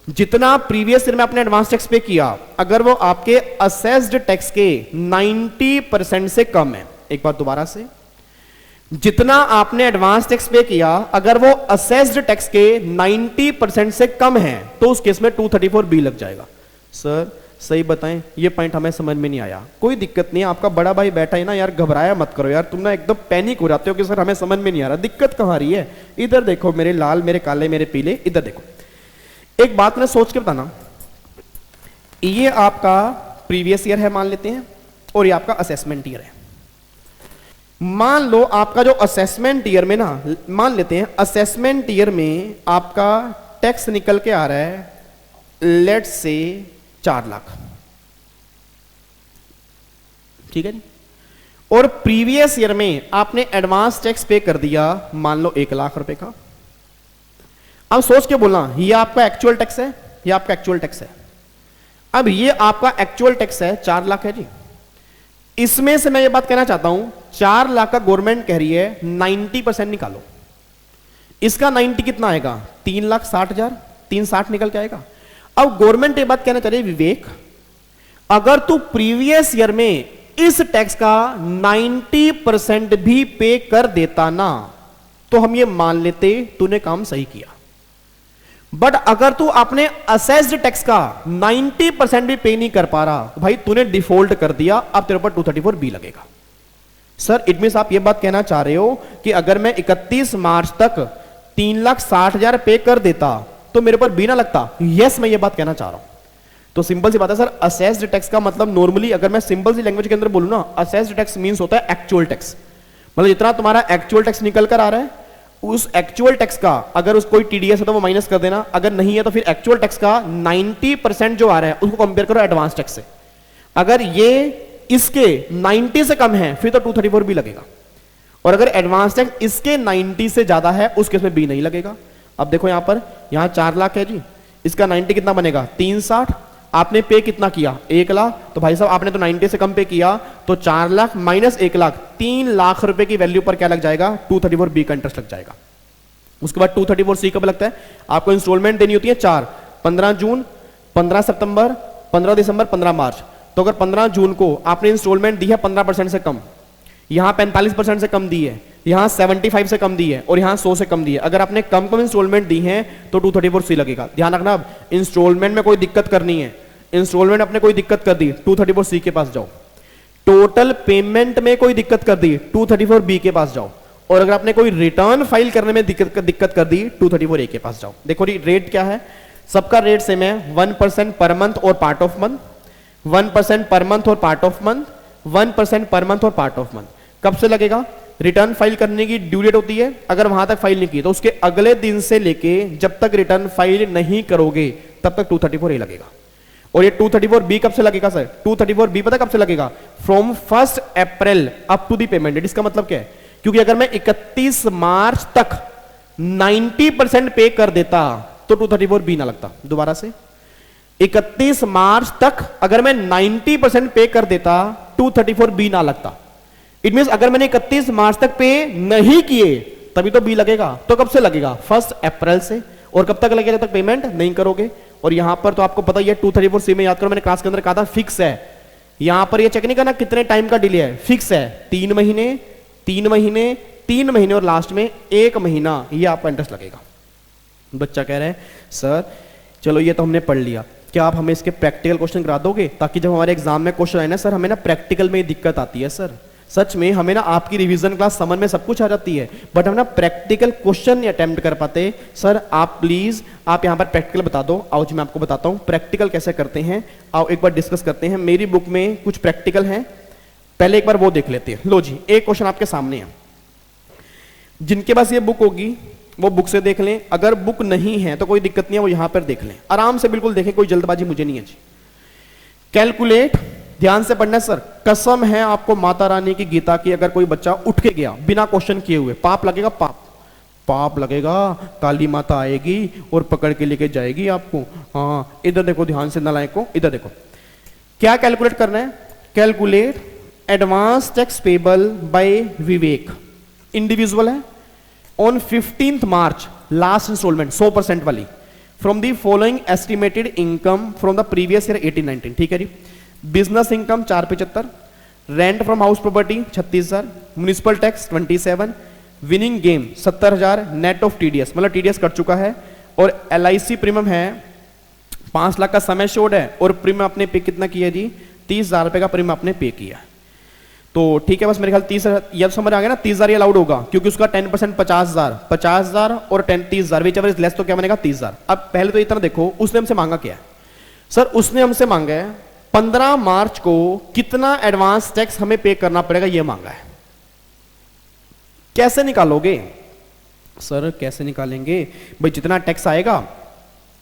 जितना प्रीवियस ईयर में आपने एडवांस टैक्स पे किया, अगर वो आपके असेस्ड टैक्स के 90% से कम है, एक बार दोबारा से, जितना आपने एडवांस टैक्स पे किया अगर वो असेस्ड टैक्स के 90% से कम है, तो उस केस में 234B लग जाएगा। सर सही बताएं, ये पॉइंट हमें समझ में नहीं आया। कोई दिक्कत नहीं है, आपका बड़ा भाई बैठा है ना यार, घबराया मत करो यार, तुम ना एकदम पैनिक हो जाते हो कि सर हमें समझ में नहीं आ रहा। दिक्कत कहां आ रही है? इधर देखो मेरे लाल, मेरे काले, मेरे पीले, इधर देखो। एक बात मैं सोच के बताना, ये आपका प्रीवियस ईयर है मान लेते हैं, और ये आपका असेसमेंट ईयर है। मान लो आपका जो असेसमेंट ईयर में ना, मान लेते हैं असेसमेंट ईयर में आपका टैक्स निकल के आ रहा है लेट्स से 4 लाख, ठीक है जी। और प्रीवियस ईयर में आपने एडवांस टैक्स पे कर दिया मान लो 1 लाख रुपए का। अब सोच के बोलना ये आपका एक्चुअल टैक्स है, ये आपका एक्चुअल टैक्स है। अब ये आपका एक्चुअल टैक्स है 4 लाख है जी। इसमें से मैं ये बात कहना चाहता हूं 4 लाख का गवर्नमेंट कह रही है 90% निकालो। इसका 90 कितना आएगा? 3,60,000, 360 निकल के आएगा। अब गवर्नमेंट ये बात कहना चाह रही है विवेक, अगर तू प्रीवियस ईयर में इस टैक्स का 90% भी पे कर देता ना तो हम ये मान लेते तूने काम सही किया। बट अगर तू अपने असेस्ड टैक्स का 90% भी पे नहीं कर पा रहा, भाई तूने डिफॉल्ट कर दिया, अब तेरे ऊपर 234 बी लगेगा। सर इट मींस आप ये बात कहना चाह रहे हो कि अगर मैं 31 मार्च तक 3,60,000 पे कर देता तो मेरे ऊपर बी ना लगता? यस, मैं ये बात कहना चाह रहा हूं। तो सिंपल सी बात है सर, असेस्ड टैक्स का मतलब नॉर्मली अगर मैं सिंपल सी लैंग्वेज के अंदर बोलूं ना, असेस्ड टैक्स मींस होता है एक्चुअल टैक्स। मतलब जितना तुम्हारा एक्चुअल टैक्स निकल कर आ रहा है उस एक्चुअल टैक्स का, अगर उस कोई टीडीएस है तो वो माइनस कर देना, अगर नहीं है तो फिर एक्चुअल टैक्स का 90% जो आ रहा है उसको कंपेयर करो एडवांस टैक्स से। अगर ये इसके 90 से कम है फिर तो 234 भी लगेगा, और अगर एडवांस टैक्स इसके 90 से ज्यादा है उस केस में बी नहीं लगेगा। अब देखो यहां पर, यहां 4 लाख है जी, इसका 90 कितना बनेगा? 360। आपने पे कितना किया? 1 लाख। तो भाई साहब आपने तो 90 से कम पे किया, तो 4 लाख माइनस 1 लाख, 3 लाख रुपए की वैल्यू पर क्या लग जाएगा? 234 बी का इंटरेस्ट लग जाएगा। उसके बाद 234 सी कब लगता है? आपको इंस्टॉलमेंट देनी होती है 4, 15 जून, 15 सितंबर, 15 दिसंबर, 15 मार्च। तो अगर 15 जून को आपने इंस्टॉलमेंट दी है 15% से कम, यहां 45% से कम दी है, यहां 75 से कम दी है, और यहां 100 से कम दी है, अगर आपने कम कम इंस्टॉलमेंट दी है तो 234 सी लगेगा। ध्यान रखना, अब इंस्टॉलमेंट में कोई दिक्कत करनी है, इंस्टॉलमेंट अपने कोई दिक्कत कर दी 234 सी के पास जाओ, टोटल पेमेंट में कोई दिक्कत कर दी 234 बी के पास जाओ, और अगर आपने कोई रिटर्न फाइल करने में दिक्कत कर दी 234 ए के पास जाओ। देखो रेट क्या है, सबका रेट सेम है, 1% पर मंथ और part of month, 1% per month और part of month, 1% per month और पार्ट ऑफ मंथ। कब से लगेगा? रिटर्न फाइल करने की ड्यू डेट होती है, अगर वहां तक फाइल नहीं की तो उसके अगले दिन से लेके जब तक रिटर्न फाइल नहीं करोगे तब तक 234 ए लगेगा। और ये 234 बी कब से लगेगा सर? 234 बी पता कब से लगेगा? From 1 April up to the payment date. इसका मतलब क्या है? क्योंकि अगर मैं 31 मार्च तक 90% पे कर देता तो 234 बी ना लगता। दोबारा से, 31 मार्च तक अगर मैं 90% पे कर देता 234 बी ना लगता। इट मींस अगर मैंने 31 मार्च तक पे नहीं किए तभी तो बी लगेगा। तो कब से लगेगा? 1 अप्रैल से। और कब तक लगेगा? जब तक पेमेंट नहीं करोगे। और यहां पर तो आपको पता ही है 234 सी में, याद करो मैंने क्लास के अंदर कहा था फिक्स है। यहां पर ये चेक नहीं करना कितने टाइम का डिले है, फिक्स है 3 महीने, 3 महीने, 3 महीने और लास्ट में 1 महीना ये आपका इंटरेस्ट लगेगा। बच्चा कह रहा है सर चलो ये तो हमने पढ़ लिया, क्या आप हमें इसके प्रैक्टिकल क्वेश्चन करा दोगे ताकि जब हमारे एग्जाम में क्वेश्चन आए ना सर, हमें ना प्रैक्टिकल में दिक्कत आती है सर। सच में हमें ना आपकी रिवीजन क्लास समझ में सब कुछ आ जाती है बट हम ना प्रैक्टिकल क्वेश्चन नहीं अटेम्प्ट कर पाते। सर आप प्लीज आप यहां पर प्रैक्टिकल बता दो। आओ जी मैं आपको बताता हूं प्रैक्टिकल कैसे करते हैं। आओ एक बार डिस्कस करते हैं। मेरी बुक में कुछ प्रैक्टिकल हैं, पहले एक बार वो देख लेते हैं। लो जी एक क्वेश्चन आपके सामने है, जिनके पास ये बुक होगी वो बुक से देख लें, अगर बुक नहीं है तो कोई दिक्कत नहीं है, वो यहां पर देख लें, आराम से बिल्कुल देखें, कोई जल्दबाजी मुझे नहीं है जी। कैलकुलेट, ध्यान से पढ़ना सर, कसम है आपको माता रानी की गीता की, अगर कोई बच्चा उठ के गया बिना क्वेश्चन किए हुए, पाप लगेगा, पाप लगेगा, काली माता आएगी और पकड़ के लेके जाएगी आपको। हाँ इधर देखो ध्यान से नालायक को, इधर देखो क्या कैलकुलेट करना है। Calculate advance tax payable by Vivek, individual है, on 15th March last instalment 100% वाली, from the following estimated income from the previous year 18-19। ठीक है जी। Business income 475, rent from house property 36,000, municipal tax 27, winning game 70,000, net of TDS मतलब TDS cut चुका है, और LIC premium है 5 लाख का समय शोड है, और प्रीमियम आपने पे कितना किया जी? 30,000 रुपए का प्रीमियम आपने पे किया। तो ठीक है, बस मेरे ख्याल 30,000 यह समझ आ गया ना, 30,000 अलाउड होगा क्योंकि उसका 10% 50,000 और 10 30,000 विच एवर इज लेस, तो क्या बनेगा 30,000। अब पहले तो इतना देखो उसने हमसे मांगा क्या है, सर उसने हमसे मांगा है 15 मार्च को कितना एडवांस टैक्स हमें पे करना पड़ेगा, यह मांगा है। कैसे निकालोगे सर? कैसे निकालेंगे भाई, जितना टैक्स आएगा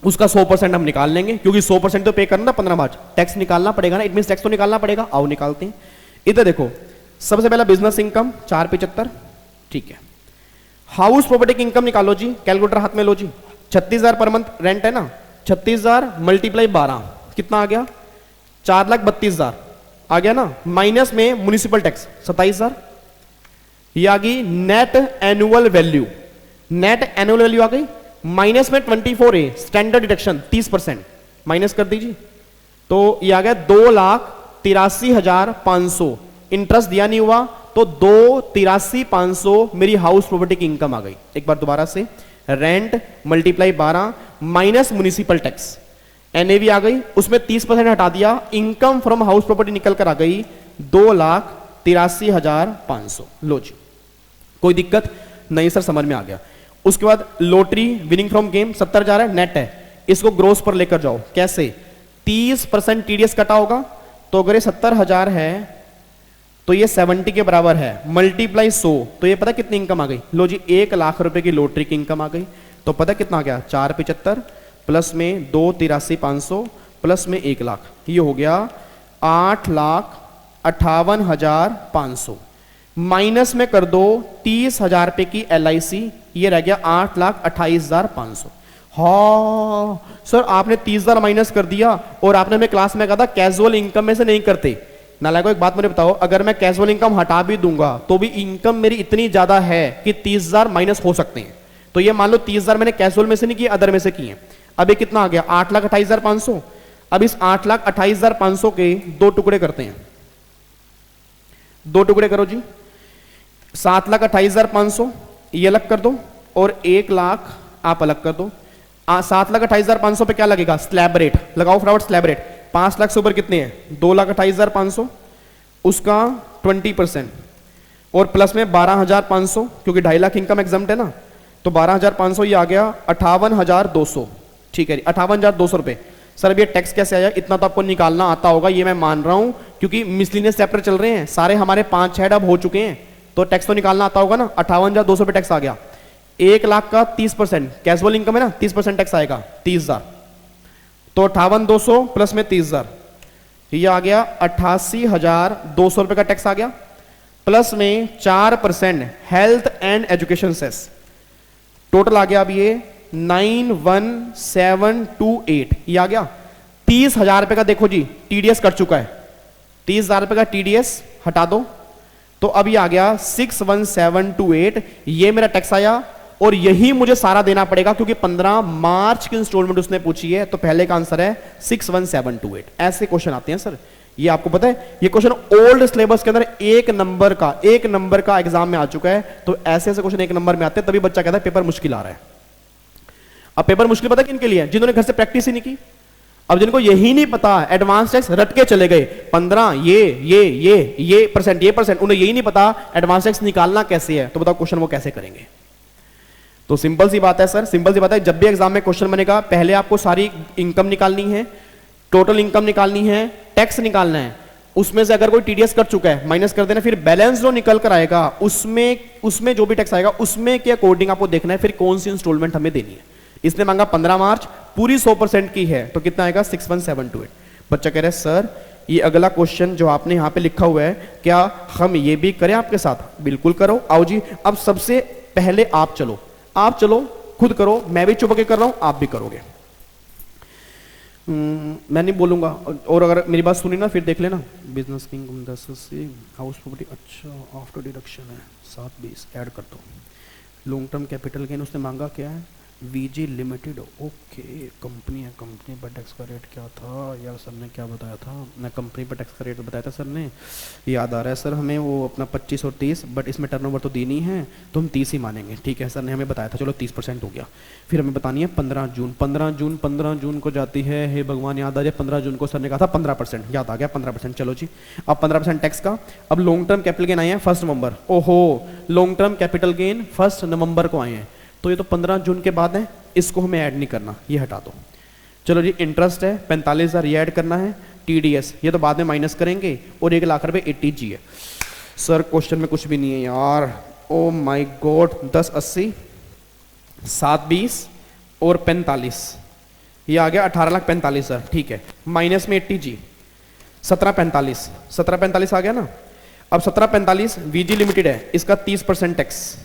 उसका 100% हम निकाल लेंगे, क्योंकि 100% तो पे करना 15 मार्च, टैक्स निकालना पड़ेगा ना, इट मीन टैक्स तो निकालना पड़ेगा। आओ निकालते हैं। इधर देखो, सबसे पहला बिजनेस इनकम 475, ठीक है। हाउस प्रॉपर्टी की इनकम निकालो जी, कैलकुलेटर हाथ में लो जी। 36,000 पर मंथ रेंट है ना, 36,000 मल्टीप्लाई 12 कितना आ गया? 4,32,000 आ गया ना। माइनस में म्युनिसिपल टैक्स 27,000, ये आ गई net annual value. Net annual value आ गई, माइनस में 24A स्टैंडर्ड डिडक्शन 30% माइनस कर दीजिए, तो ये आ गया 2,83,500। इंटरेस्ट दिया नहीं हुआ तो 2,83,500 मेरी हाउस प्रॉपर्टी की इनकम आ गई। एक बार दोबारा से, rent multiply 12 minus municipal tax, NAV आ गई, उसमें 30% हटा दिया, इनकम फ्रॉम हाउस प्रॉपर्टी निकल कर आ गई 2,83,500। लो जी, कोई दिक्कत नहीं सर, समझ में आ गया। उसके बाद लॉटरी विनिंग फ्रॉम गेम 70,000 है, नेट है, इसको ग्रोस पर लेकर जाओ। कैसे? 30% टीडीएस कटा होगा, तो अगर ये 70,000 है तो ये 70 के बराबर है, मल्टीप्लाई 100, तो ये पता कितनी इनकम आ गई? लो जी, 1,00,000 रुपए की लॉटरी की इनकम आ गई। तो पता कितना आ गया? 475 प्लस में 2,83,500 प्लस में 1,00,000, ये हो गया 8,58,500। माइनस में कर दो 30,000 रुपए की LIC, ये रह गया 8,28,500। हाँ सर, आपने 30,000 माइनस कर दिया और आपने हमें क्लास में कहा था कैजुअल इनकम में से नहीं करते। नालायको, एक बात मुझे बताओ, अगर मैं कैजुअल इनकम हटा भी दूंगा तो भी इनकम मेरी इतनी ज्यादा है कि 30,000 माइनस हो सकते हैं। तो ये मान लो 30,000 मैंने कैजुअल में से नहीं किए, अदर में से किए। अब ये कितना आ गया? 8,28,500। अब इस 8,28,500 के दो टुकड़े करते हैं, दो टुकड़े करो जी। 7,28,500 ये अलग कर दो और 1,00,000 आप अलग कर दो। 7,28,500 पे क्या लगेगा? स्लैब रेट लगाओ फटाफट, स्लैब रेट। 5 लाख से ऊपर कितने हैं? 2,28,500, उसका 20% और प्लस में 12,500, क्योंकि 2.5 लाख इनकम एग्जाम्प्ट है ना, तो 12,500 ये आ गया 58,200। ठीक है, 58,200 रुपए। सर अब ये टैक्स कैसे आया? इतना तो आपको निकालना आता होगा, ये मैं मान रहा हूं, क्योंकि मिसलिनियस चैप्टर चल रहे हैं सारे, हमारे 5-6 अब हो चुके हैं, तो टैक्स तो निकालना आता होगा ना। 58,200 पे टैक्स आ गया। 1,00,000 का 30%, कैजुअल इनकम है ना, 30% टैक्स आएगा 30,000, तो 58,200 प्लस में 30,000, ये आ गया 88,200 रुपए का टैक्स आ गया। प्लस में 4% health and education cess, total आ गया अब ये 91,728, ये आ गया 30,000 रुपए का। देखो जी, टीडीएस कट चुका है, 30,000 रुपए का टीडीएस हटा दो, तो अब ये आ गया 61,728, ये मेरा टैक्स आया। और यही मुझे सारा देना पड़ेगा, क्योंकि 15 मार्च की इंस्टॉलमेंट उसने पूछी है, तो पहले का आंसर है 61,728। ऐसे क्वेश्चन आते हैं सर, ये आपको पता है, ये क्वेश्चन ओल्ड सिलेबस के अंदर एक नंबर का एग्जाम में आ चुका है। तो ऐसे ऐसे क्वेश्चन 1 नंबर में आते हैं, तभी बच्चा कहता है पेपर मुश्किल आ रहा है। अब पेपर मुश्किल पता किन के लिए? जिन्होंने घर से प्रैक्टिस ही नहीं की। अब जिनको यही नहीं पता, एडवांस टैक्स रट के चले गए, 15 ये परसेंट, ये परसेंट, उन्हें यही नहीं पता एडवांस टैक्स निकालना कैसे है, तो बताओ क्वेश्चन वो कैसे करेंगे? तो सिंपल सी बात है सर, सिंपल सी बात है, जब भी एग्जाम में क्वेश्चन बनेगा, पहले आपको सारी इनकम निकालनी है, टोटल इनकम निकालनी है, टैक्स निकालना है, उसमें से अगर कोई टीडीएस कर चुका है माइनस कर देना, फिर बैलेंस जो निकल कर आएगा उसमें जो भी टैक्स आएगा उसमें के अकॉर्डिंग आपको देखना है फिर कौन सी इंस्टॉलमेंट हमें देनी है। इसने मांगा 15 मार्च, पूरी 100% की है, तो कितना आएगा? 61,728। बच्चा कह रहा है सर ये अगला क्वेश्चन जो आपने यहां पे लिखा हुआ है, क्या हम ये भी करें आपके साथ? बिल्कुल करो, आओ जी। अब सबसे पहले आप चलो, खुद करो, मैं भी चुप के कर रहा हूं, आप भी करोगे। मैं नहीं बोलूंगा, और अगर मेरी बात सुनी ना फिर देख लेना। बिजनेस की इनकम 10 से हाउस प्रॉपर्टी, अच्छा आफ्टर डिडक्शन है 720 ऐड कर दो। लॉन्ग टर्म कैपिटल गेन उसने मांगा क्या है? वीजी लिमिटेड, ओके, कंपनी है, कंपनी पर टैक्स का रेट क्या था यार? सर ने क्या बताया था? मैं कंपनी पर टैक्स का रेट बताया था सर ने, याद आ रहा है सर हमें, वो अपना 25 और 30, बट इसमें टर्नओवर तो दी नहीं है, तो हम 30 ही मानेंगे। ठीक है, सर ने हमें बताया था, चलो 30% हो गया। फिर हमें बतानी है 15 जून को जाती है, हे भगवान याद आ जाए, 15 जून को सर ने कहा था 15%, याद आ गया 15%। चलो जी, अब 15% टैक्स का। अब लॉन्ग टर्म कैपिटल गेन आए हैं 1 नवंबर, ओहो, लॉन्ग टर्म कैपिटल गेन 1 नवंबर को आए हैं, तो ये तो 15 जून के बाद है, इसको हमें ऐड नहीं करना, ये हटा दो। चलो जी, इंटरेस्ट है 45,000, ये ऐड करना है, टीडीएस ये तो बाद में माइनस करेंगे, और 1,00,000 ATG है। सर क्वेश्चन में कुछ भी नहीं है यार, ओ माय गॉड। 10 80 7 20 और 45, ये आ गया 18,45,000 सर, ठीक है। माइनस में 80G 1745, 1745 आ गया ना। अब 1745 वीजी लिमिटेड है, इसका 30% टैक्स,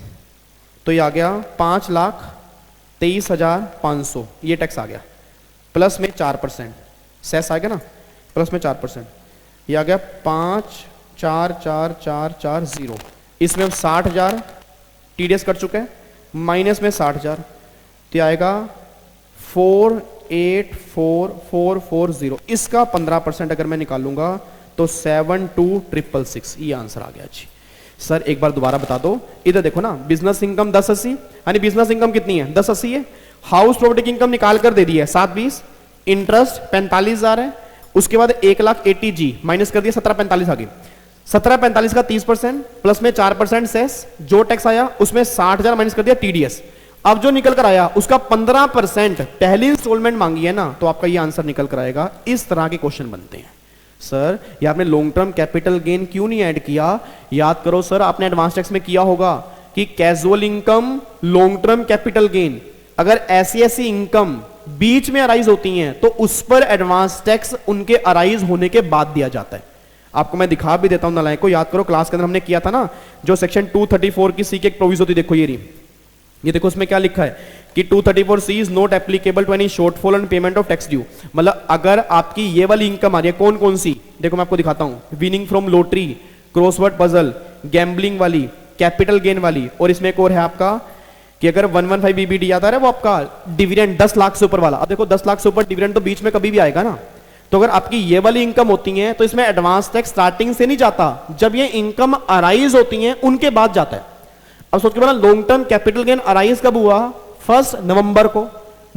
तो ये आ गया 5,23,500, ये टैक्स आ गया, प्लस में 4% सेस आ गया ना, प्लस में 4%, ये आ गया 5,44,440। इसमें हम 60,000 टीडीएस कर चुके हैं, माइनस में 60,000, तो आएगा 4,84,440। इसका 15% अगर मैं निकालूंगा तो 72,666, ये आंसर आ गया जी। सर एक बार दोबारा बता दो, इधर देखो ना, बिजनेस इनकम 1080, यानी बिजनेस इनकम कितनी है 1080 है, हाउस प्रॉपर्टी की इनकम निकाल कर दे दी है 720, इंटरेस्ट 45,000 है, उसके बाद 1,80G माइनस कर दिया 1745 आ गई। 1745 का 30% प्लस में 4% सेस, जो टैक्स आया उसमें 60,000 माइनस कर दिया टीडीएस। अब जो निकल कर आया उसका 15% पहली इंस्टॉलमेंट मांगी है ना, तो आपका ये आंसर निकल कर आएगा। इस तरह के क्वेश्चन बनते हैं। सर ये आपने लॉन्ग टर्म कैपिटल गेन क्यों नहीं ऐड किया? याद करो सर, आपने एडवांस टैक्स में किया होगा कि casual income, long term capital gain, अगर ऐसी इनकम बीच में अराइज होती हैं तो उस पर एडवांस टैक्स उनके अराइज होने के बाद दिया जाता है। आपको मैं दिखा भी देता हूं नालायक को, याद करो क्लास के अंदर हमने किया था ना, जो सेक्शन 234 की सी की एक प्रोविजन होती, देखो ये देखो उसमें क्या लिखा है कि 234C is not applicable to any shortfall and payment of tax due. मतलब अगर आपकी ये वाली इनकम आ रही है, कौन कौन सी, देखो मैं आपको दिखाता हूं, winning from lottery, crossword puzzle, gambling वाली, कैपिटल गेन वाली, और इसमें एक और है आपका कि अगर 115 BBD आता है वो आपका डिविडेंड 10 लाख से ऊपर वाला। अब देखो 10 लाख से ऊपर डिविडेंड तो बीच में कभी भी आएगा ना, तो अगर आपकी ये वाली इनकम होती है तो इसमें एडवांस टैक्स स्टार्टिंग से नहीं जाता, जब ये इनकम अराइज होती है उनके बाद जाता है। अब सोच के बोला long term capital gain arise कब हुआ? 1 नवंबर को।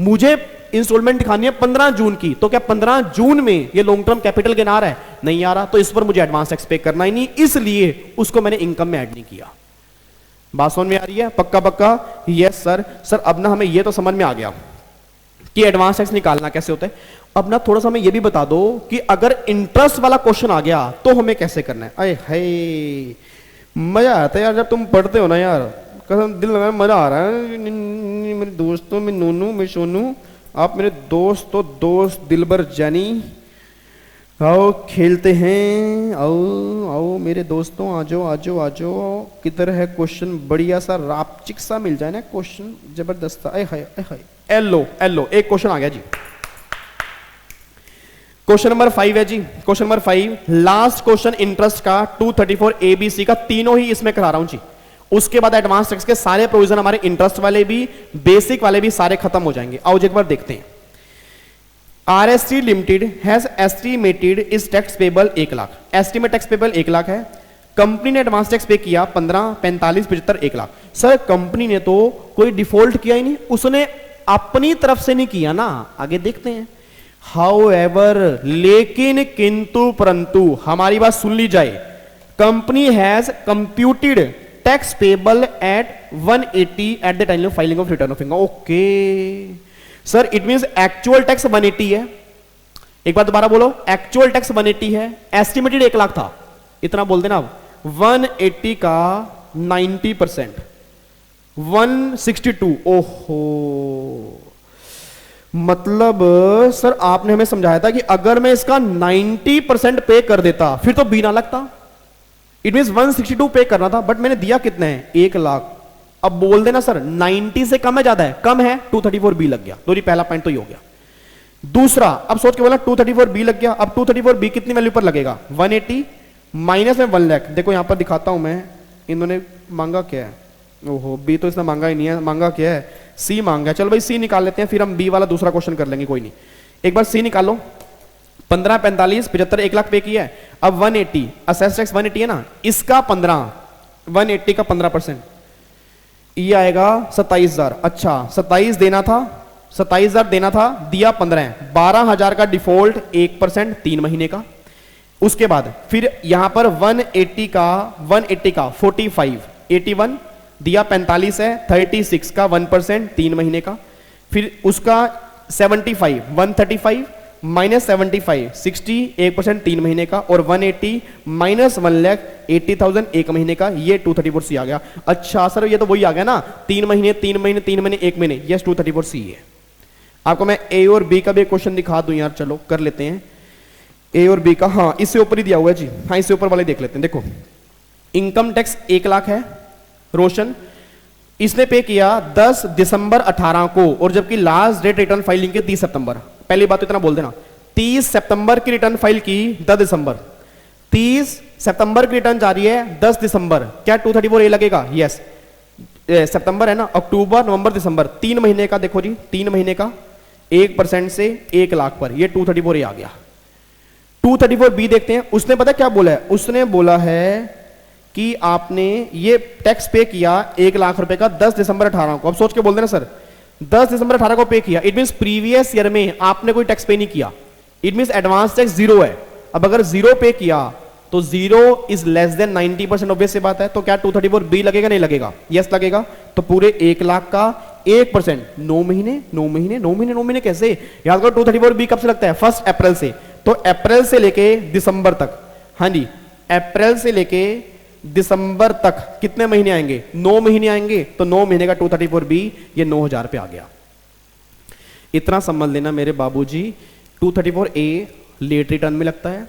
मुझे इंस्टॉलमेंट दिखानी है 15 जून की, तो क्या 15 जून में ये लॉन्ग टर्म कैपिटल गेन आ रहा है? नहीं आ रहा, तो इस पर मुझे एडवांस टैक्स पे करना ही नहीं, इसलिए उसको मैंने इनकम में ऐड नहीं किया। बात समझ में आ रही है? पक्का पक्का? Yes sir. सर अब ना हमें ये तो समझ में आ गया कि एडवांस टैक्स निकालना कैसे होता है। अब ना थोड़ा सा हमें ये भी बता दो कि अगर इंटरेस्ट वाला क्वेश्चन आ गया तो हमें कैसे करना है। अरे हाय, मजा आता है यार जब तुम पढ़ते हो ना यार, कसम दिल लगा, मजा आ रहा है। मेरे दोस्तों में नोनू में सोनू, आप मेरे दोस्त तो दोस्त दिलबर जानी, आओ खेलते हैं, आओ आओ मेरे दोस्तों, आजो आजो आजो। किधर है क्वेश्चन? बढ़िया सा रापचिक सा मिल जाए ना क्वेश्चन, जबरदस्त। अय हाय अय हाय, एलो एलो, एक क्वेश्चन आ गया जी। क्वेश्चन नंबर 5 है जी। Question number 5 last question interest का 234 ABC का, तीनों ही इसमें करा रहा हूं जी। उसके बाद एडवांस टैक्स के सारे प्रोविजन हमारे इंटरेस्ट वाले भी, बेसिक वाले भी सारे खत्म हो जाएंगे। आओ एक बार देखते हैं। RST limited has estimated is tax payable 1 lakh. Estimate tax payable 1 lakh है। कंपनी ने एडवांस टैक्स पे किया 15, 45, 75, 1 लाख। सर कंपनी ने तो कोई डिफॉल्ट किया ही नहीं, उसने अपनी तरफ से नहीं किया ना। आगे देखते हैं। हाउएवर, लेकिन, किंतु, परंतु, हमारी बात सुन ली जाए। Company has computed tax payable eight 180 at the time of filing of return of income. Okay sir, it means actual tax 180 है। एक बार दोबारा बोलो, एक्चुअल टैक्स 180 है, एस्टिमेटेड 1 लाख था। इतना बोल देना। 180 का 90%, 162। ओहो, मतलब सर आपने हमें समझाया था कि अगर मैं इसका 90% पे कर देता फिर तो बी ना लगता। इट मींस 162 पे करना था, बट मैंने दिया कितने हैं? 1 लाख। अब बोल देना सर 90 से कम है ज्यादा है? कम है, 234B लग गया। तो पहला पॉइंट तो ये हो गया। दूसरा, अब सोच के बोला 234B लग गया। अब 234B कितनी वैल्यू पर लगेगा? 180 माइनस में 1 लाख। देखो यहां पर दिखाता हूं मैं, इन्होंने मांगा क्या है। ओहो, बी तो इसने मांगा ही नहीं है, मांगा क्या है? सी मांगा। चलो भाई सी निकाल लेते हैं, फिर हम बी वाला दूसरा क्वेश्चन कर लेंगे, कोई नहीं। एक बार सी निकालो। 15, 45, 75, 1 लाख पे किया है। अब 180, असेस टैक्स 180 है ना, इसका 15, 180 का 15%, ये आएगा 27,000। अच्छा 27 देना था, 27,000 देना था, दिया 15, 12,000 का डिफॉल्ट 1%, 3 महीने का। उसके बाद फिर यहां पर 180 का 45, 81 दिया, 45 है, 36 का 1%, 3 महीने का। फिर उसका 75 135 माइनस 75 60 1% 3 महीने का, और 180 माइनस 1,80,000 1 महीने का, ये 234C आ गया। अच्छा सर ये तो वही आ गया ना, 3 महीने 3 महीने 3 महीने 1 महीने, यस 234C है। आपको मैं ए और बी का भी क्वेश्चन दिखा दूं यार, चलो कर लेते हैं ए और बी का। हाँ इससे ऊपर ही दिया हुआ है जी, हाँ इससे ऊपर वाले देख लेते हैं। देखो इनकम टैक्स 1 लाख है रोशन, इसने पे किया 10 दिसंबर 18 को, और जबकि लास्ट डेट रिटर्न फाइलिंग के 30 सितंबर। पहली बात तो इतना बोल देना, 30 सितंबर की रिटर्न फाइल की 10 दिसंबर, 30 सितंबर की रिटर्न जा रही है 10 दिसंबर, क्या 234A लगेगा? यस सितंबर है ना, अक्टूबर नवंबर दिसंबर 3 महीने का, देखो जी 3 महीने का 1% से 1 लाख पर, ये 234A आ गया। 234B देखते हैं, उसने पता क्या बोला है, उसने बोला है कि आपने ये टैक्स पे किया 1 लाख रुपए का 10 दिसंबर 18 को। अब सोच के बोल देना सर 10 दिसंबर 18 को पे किया, इट मींस प्रीवियस ईयर में आपने कोई टैक्स पे नहीं किया, इट मींस एडवांस टैक्स 0 है। अब अगर 0 पे किया तो 0 इज लेस देन 90%, ऑब्वियस सी बात है। तो क्या 234B लगेगा? नहीं लगेगा, यस लगेगा। तो पूरे 1 लाख का 1%, 9 महीने 9 महीने 9 महीने 9 महीने कैसे याद करो। 234B कब से लगता है? 1 अप्रैल से। तो अप्रैल से लेके दिसंबर तक, हाँ जी अप्रैल से लेके दिसंबर तक कितने महीने आएंगे? 9 महीने आएंगे। तो 9 महीने का 234B ये 9,000 पे आ गया। इतना समझ लेना मेरे बाबूजी। 234A लेट रिटर्न में लगता है,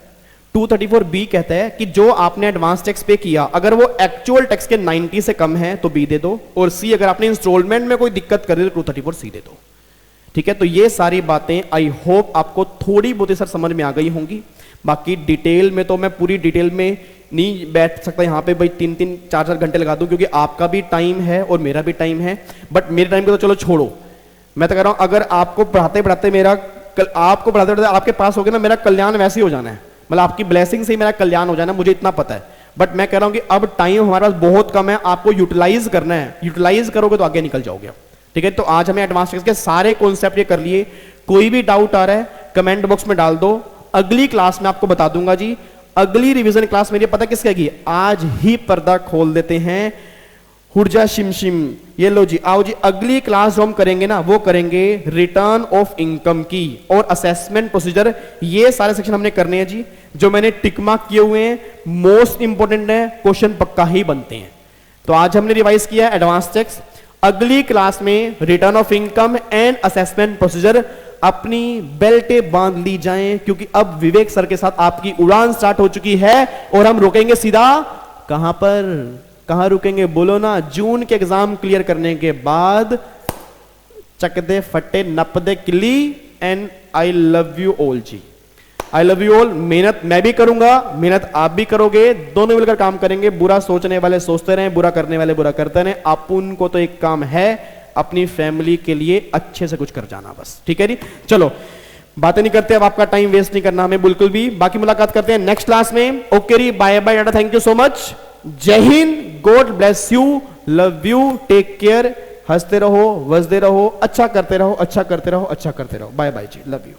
234B कहता है कि जो आपने एडवांस टैक्स पे किया अगर वो एक्चुअल टैक्स के 90 से कम है तो B दे दो, और C अगर आपने इंस्टॉलमेंट में कोई दिक्कत कर दी तो 234C दे दो। ठीक है, तो ये सारी बातें आई होप आपको थोड़ी बहुत सर समझ में आ गई होंगी। बाकी डिटेल में तो मैं पूरी डिटेल में नहीं बैठ सकता यहाँ पे भाई, 3-3 4-4 घंटे लगा दूं, क्योंकि आपका भी टाइम है और मेरा भी टाइम है। बट मेरे टाइम को तो चलो छोड़ो, मैं तो कह रहा हूं अगर आपको पढ़ाते पढ़ाते मेरा आपको पढ़ाते पढ़ाते आपके पास हो गया ना, मेरा कल्याण वैसे ही हो जाना है, मतलब आपकी ब्लेसिंग से ही मेरा कल्याण हो जाना, मुझे इतना पता है। बट मैं कह रहा हूं कि अब टाइम हमारे पास बहुत कम है, आपको यूटिलाइज करना है, यूटिलाइज करोगे तो आगे निकल जाओगे। ठीक है, तो आज हमें एडवांस टैक्स के सारे कॉन्सेप्ट ये कर लिए। कोई भी डाउट आ रहा है कमेंट बॉक्स में डाल दो, अगली क्लास में आपको बता दूंगा जी। अगली रिवीजन क्लास मेरी पता किसकी आएगी? आज ही पर्दा खोल देते हैं, हुर्जा शिमशिम। ये लो जी, आओ जी, अगली क्लास जो हम करेंगे ना वो करेंगे रिटर्न ऑफ इनकम की और असेसमेंट प्रोसीजर। ये सारे सेक्शन हमने करने हैं जी, जो मैंने टिक मार्क किए हुए हैं, मोस्ट इंपोर्टेंट है, क्वेश्चन पक्का ही बनते हैं। तो आज हमने रिवाइज किया एडवांस टैक्स, अगली क्लास में return of income and assessment procedure. अपनी बेल्टें बांध ली जाएं, क्योंकि अब विवेक सर के साथ आपकी उड़ान स्टार्ट हो चुकी है, और हम रुकेंगे सीधा कहां पर? कहां रुकेंगे बोलो ना? जून के एग्जाम क्लियर करने के बाद चक दे फटे नप दे किली। And I love you all जी, आई लव यू ऑल। मेहनत मैं भी करूंगा, मेहनत आप भी करोगे, दोनों मिलकर काम करेंगे। बुरा सोचने वाले सोचते रहें, बुरा करने वाले बुरा करते रहें। अपन को तो एक काम है, अपनी फैमिली के लिए अच्छे से कुछ कर जाना बस। ठीक है जी, चलो बातें नहीं करते, अब आपका टाइम वेस्ट नहीं करना हमें बिल्कुल भी। बाकी मुलाकात करते हैं नेक्स्ट क्लास में। ओके री, bye bye tata, thank you so much, जय हिंद, God bless you, love you, take care, हंसते रहो, वसते रहो, अच्छा करते रहो, अच्छा करते रहो, अच्छा करते रहो। बाय बाय जी, लव यू।